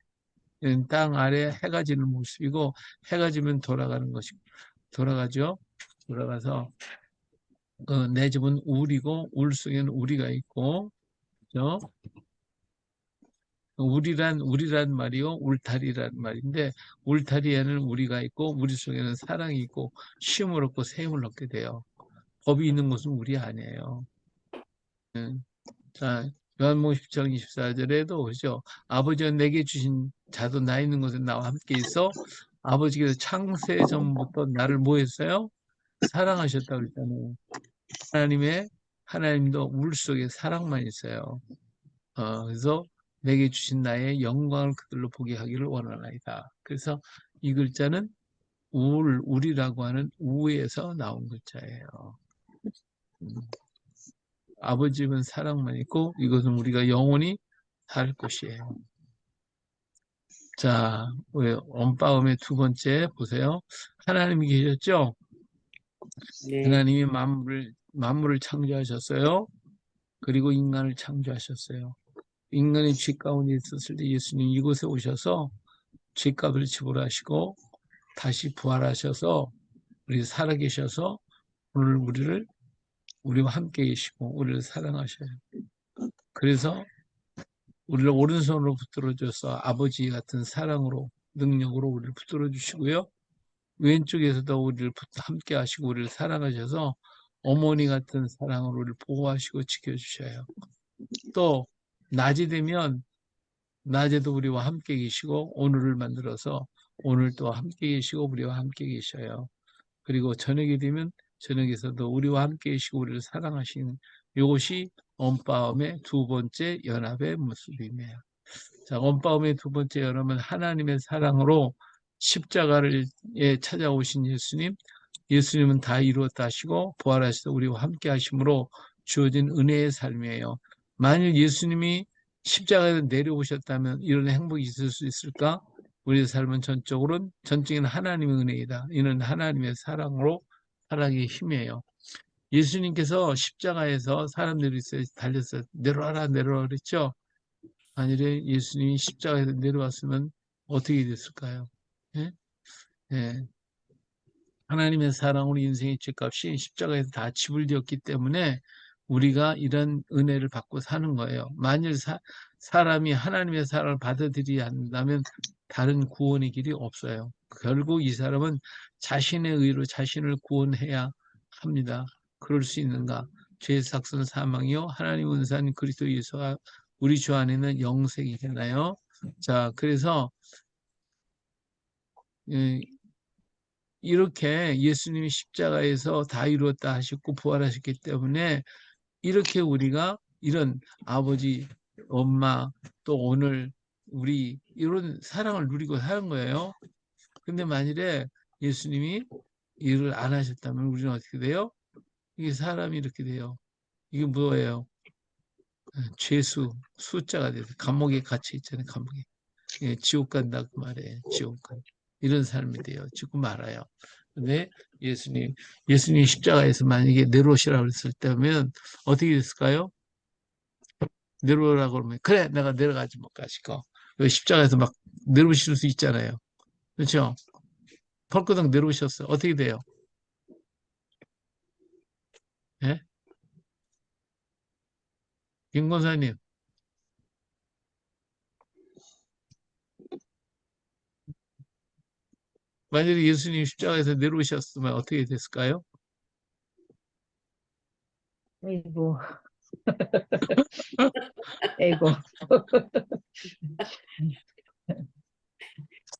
땅 아래 해가 지는 모습이고 해가 지면 돌아가는 것이고 돌아가죠. 돌아가서 내 집은 울이고 울 속에는 우리가 있고 그죠? 우리란 말이요 울타리란 말인데 울타리에는 우리가 있고 우리 속에는 사랑이 있고 쉼을 얻고 샘을 얻게 돼요. 법이 있는 곳은 우리 아니에요. 자, 요한복음 10장 24절에도 그죠? 아버지가 내게 주신 자도 나 있는 곳에 나와 함께 있어 아버지께서 창세 전부터 나를 뭐 했어요? 사랑하셨다고 그랬잖아요. 하나님도 물 속에 사랑만 있어요. 그래서 내게 주신 나의 영광을 그들로 보게 하기를 원하나이다. 그래서 이 글자는 울이라고 하는 우에서 나온 글자예요. 음, 아버지는 사랑만 있고 이것은 우리가 영원히 살 것이에요. 자, 언바음의 두 번째 보세요. 하나님이 계셨죠? 네. 하나님이 만물을 창조하셨어요. 그리고 인간을 창조하셨어요. 인간이 죄 가운데 있었을 때 예수님 이곳에 오셔서 죄값을 지불하시고 다시 부활하셔서 우리 살아계셔서 오늘 우리와 함께 계시고 우리를 사랑하셔요. 그래서 우리를 오른손으로 붙들어줘서 아버지 같은 사랑으로 능력으로 우리를 붙들어 주시고요. 왼쪽에서도 우리를 함께 하시고 우리를 사랑하셔서 어머니 같은 사랑으로 우리를 보호하시고 지켜주셔요. 또 낮이 되면 낮에도 우리와 함께 계시고 오늘을 만들어서 오늘 또 함께 계시고 우리와 함께 계셔요. 그리고 저녁이 되면 저녁에서도 우리와 함께 계시고 우리를 사랑하시는 이것이 언바움의 두 번째 연합의 모습이네요. 자, 언바움의 두 번째 연합은 하나님의 사랑으로 십자가를 찾아오신 예수님, 예수님은 다 이루었다 하시고 부활하셔서 우리와 함께 하심으로 주어진 은혜의 삶이에요. 만일 예수님이 십자가에 내려오셨다면 이런 행복이 있을 수 있을까? 우리의 삶은 전적인 하나님의 은혜이다. 이는 하나님의 사랑으로 살아가기 힘이에요. 예수님께서 십자가에서 사람들이 달려서 내려와라 내려와라 그랬죠? 만일에 예수님이 십자가에서 내려왔으면 어떻게 됐을까요? 예? 예. 하나님의 사랑으로 인생의 죄값이 십자가에서 다 지불되었기 때문에 우리가 이런 은혜를 받고 사는 거예요. 만일 사람이 하나님의 사랑을 받아들이지 않는다면 다른 구원의 길이 없어요. 결국 이 사람은 자신의 의로 자신을 구원해야 합니다. 그럴 수 있는가? 죄의 삭은 사망이요 하나님 은사는 그리스도 예수가 우리 주 안에는 영생이잖아요. 자, 그래서 이렇게 예수님이 십자가에서 다 이루었다 하셨고 부활하셨기 때문에 이렇게 우리가 이런 아버지, 엄마, 또 오늘 우리 이런 사랑을 누리고 사는 거예요. 근데 만일에 예수님이 일을 안 하셨다면 우리는 어떻게 돼요? 이게 사람이 이렇게 돼요. 이게 뭐예요? 죄수, 숫자가 돼서 감옥에 갇혀 있잖아요. 감옥에. 예, 지옥 간다 그 말이에요. 지옥 간. 이런 삶이 돼요. 죽고 말아요. 근데 예수님 십자가에서 만약에 내려오시라고 했을 때면 어떻게 됐을까요? 내려오라고 그러면 그래 내가 내려가지 못 가시고 십자가에서 막 내려오실 수 있잖아요. 그렇죠? 펄끄덩 내려오셨어요. 어떻게 돼요? 예? 김 권사님 만약에 예수님 십자가에서 내려오셨으면 어떻게 됐을까요? 아이고, 아이고.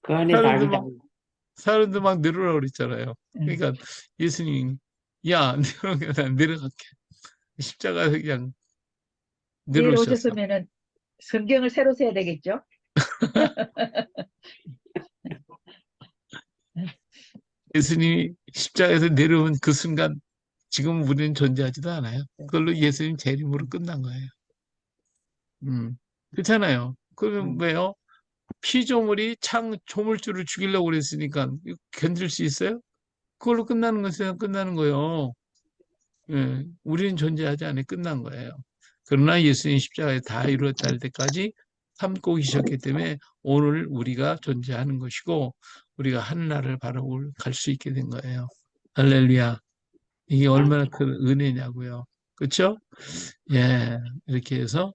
그 안에 사람들 답이 다 막 사람들 막 내려오라고 그랬잖아요. 응. 그러니까 예수님 야 난 내려갈게. 십자가에서 그냥 내일 내려오셨어. 오셨으면은 성경을 새로 써야 되겠죠? 예수님이 십자가에서 내려온 그 순간 지금 우리는 존재하지도 않아요. 그걸로 예수님 재림으로 끝난 거예요. 그렇잖아요. 그러면 왜요? 피조물이 조물주를 죽이려고 그랬으니까 이거 견딜 수 있어요? 그걸로 끝나는 것은 끝나는 거예요. 예, 우리는 존재하지 않아 끝난 거예요. 그러나 예수님 십자가에 다 이루었다 할 때까지 참고 계셨기 때문에 오늘 우리가 존재하는 것이고 우리가 하늘나라를 바라고 갈 수 있게 된 거예요. 할렐루야. 이게 얼마나 큰 은혜냐고요. 그렇죠? 예, 이렇게 해서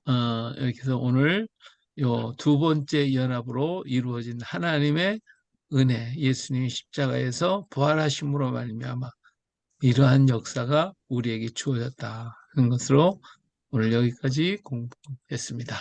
이렇게 해서 오늘 요 두 번째 연합으로 이루어진 하나님의 은혜, 예수님이 십자가에서 부활하심으로 말미암아 이러한 역사가 우리에게 주어졌다 하는 것으로 오늘 여기까지 공부했습니다.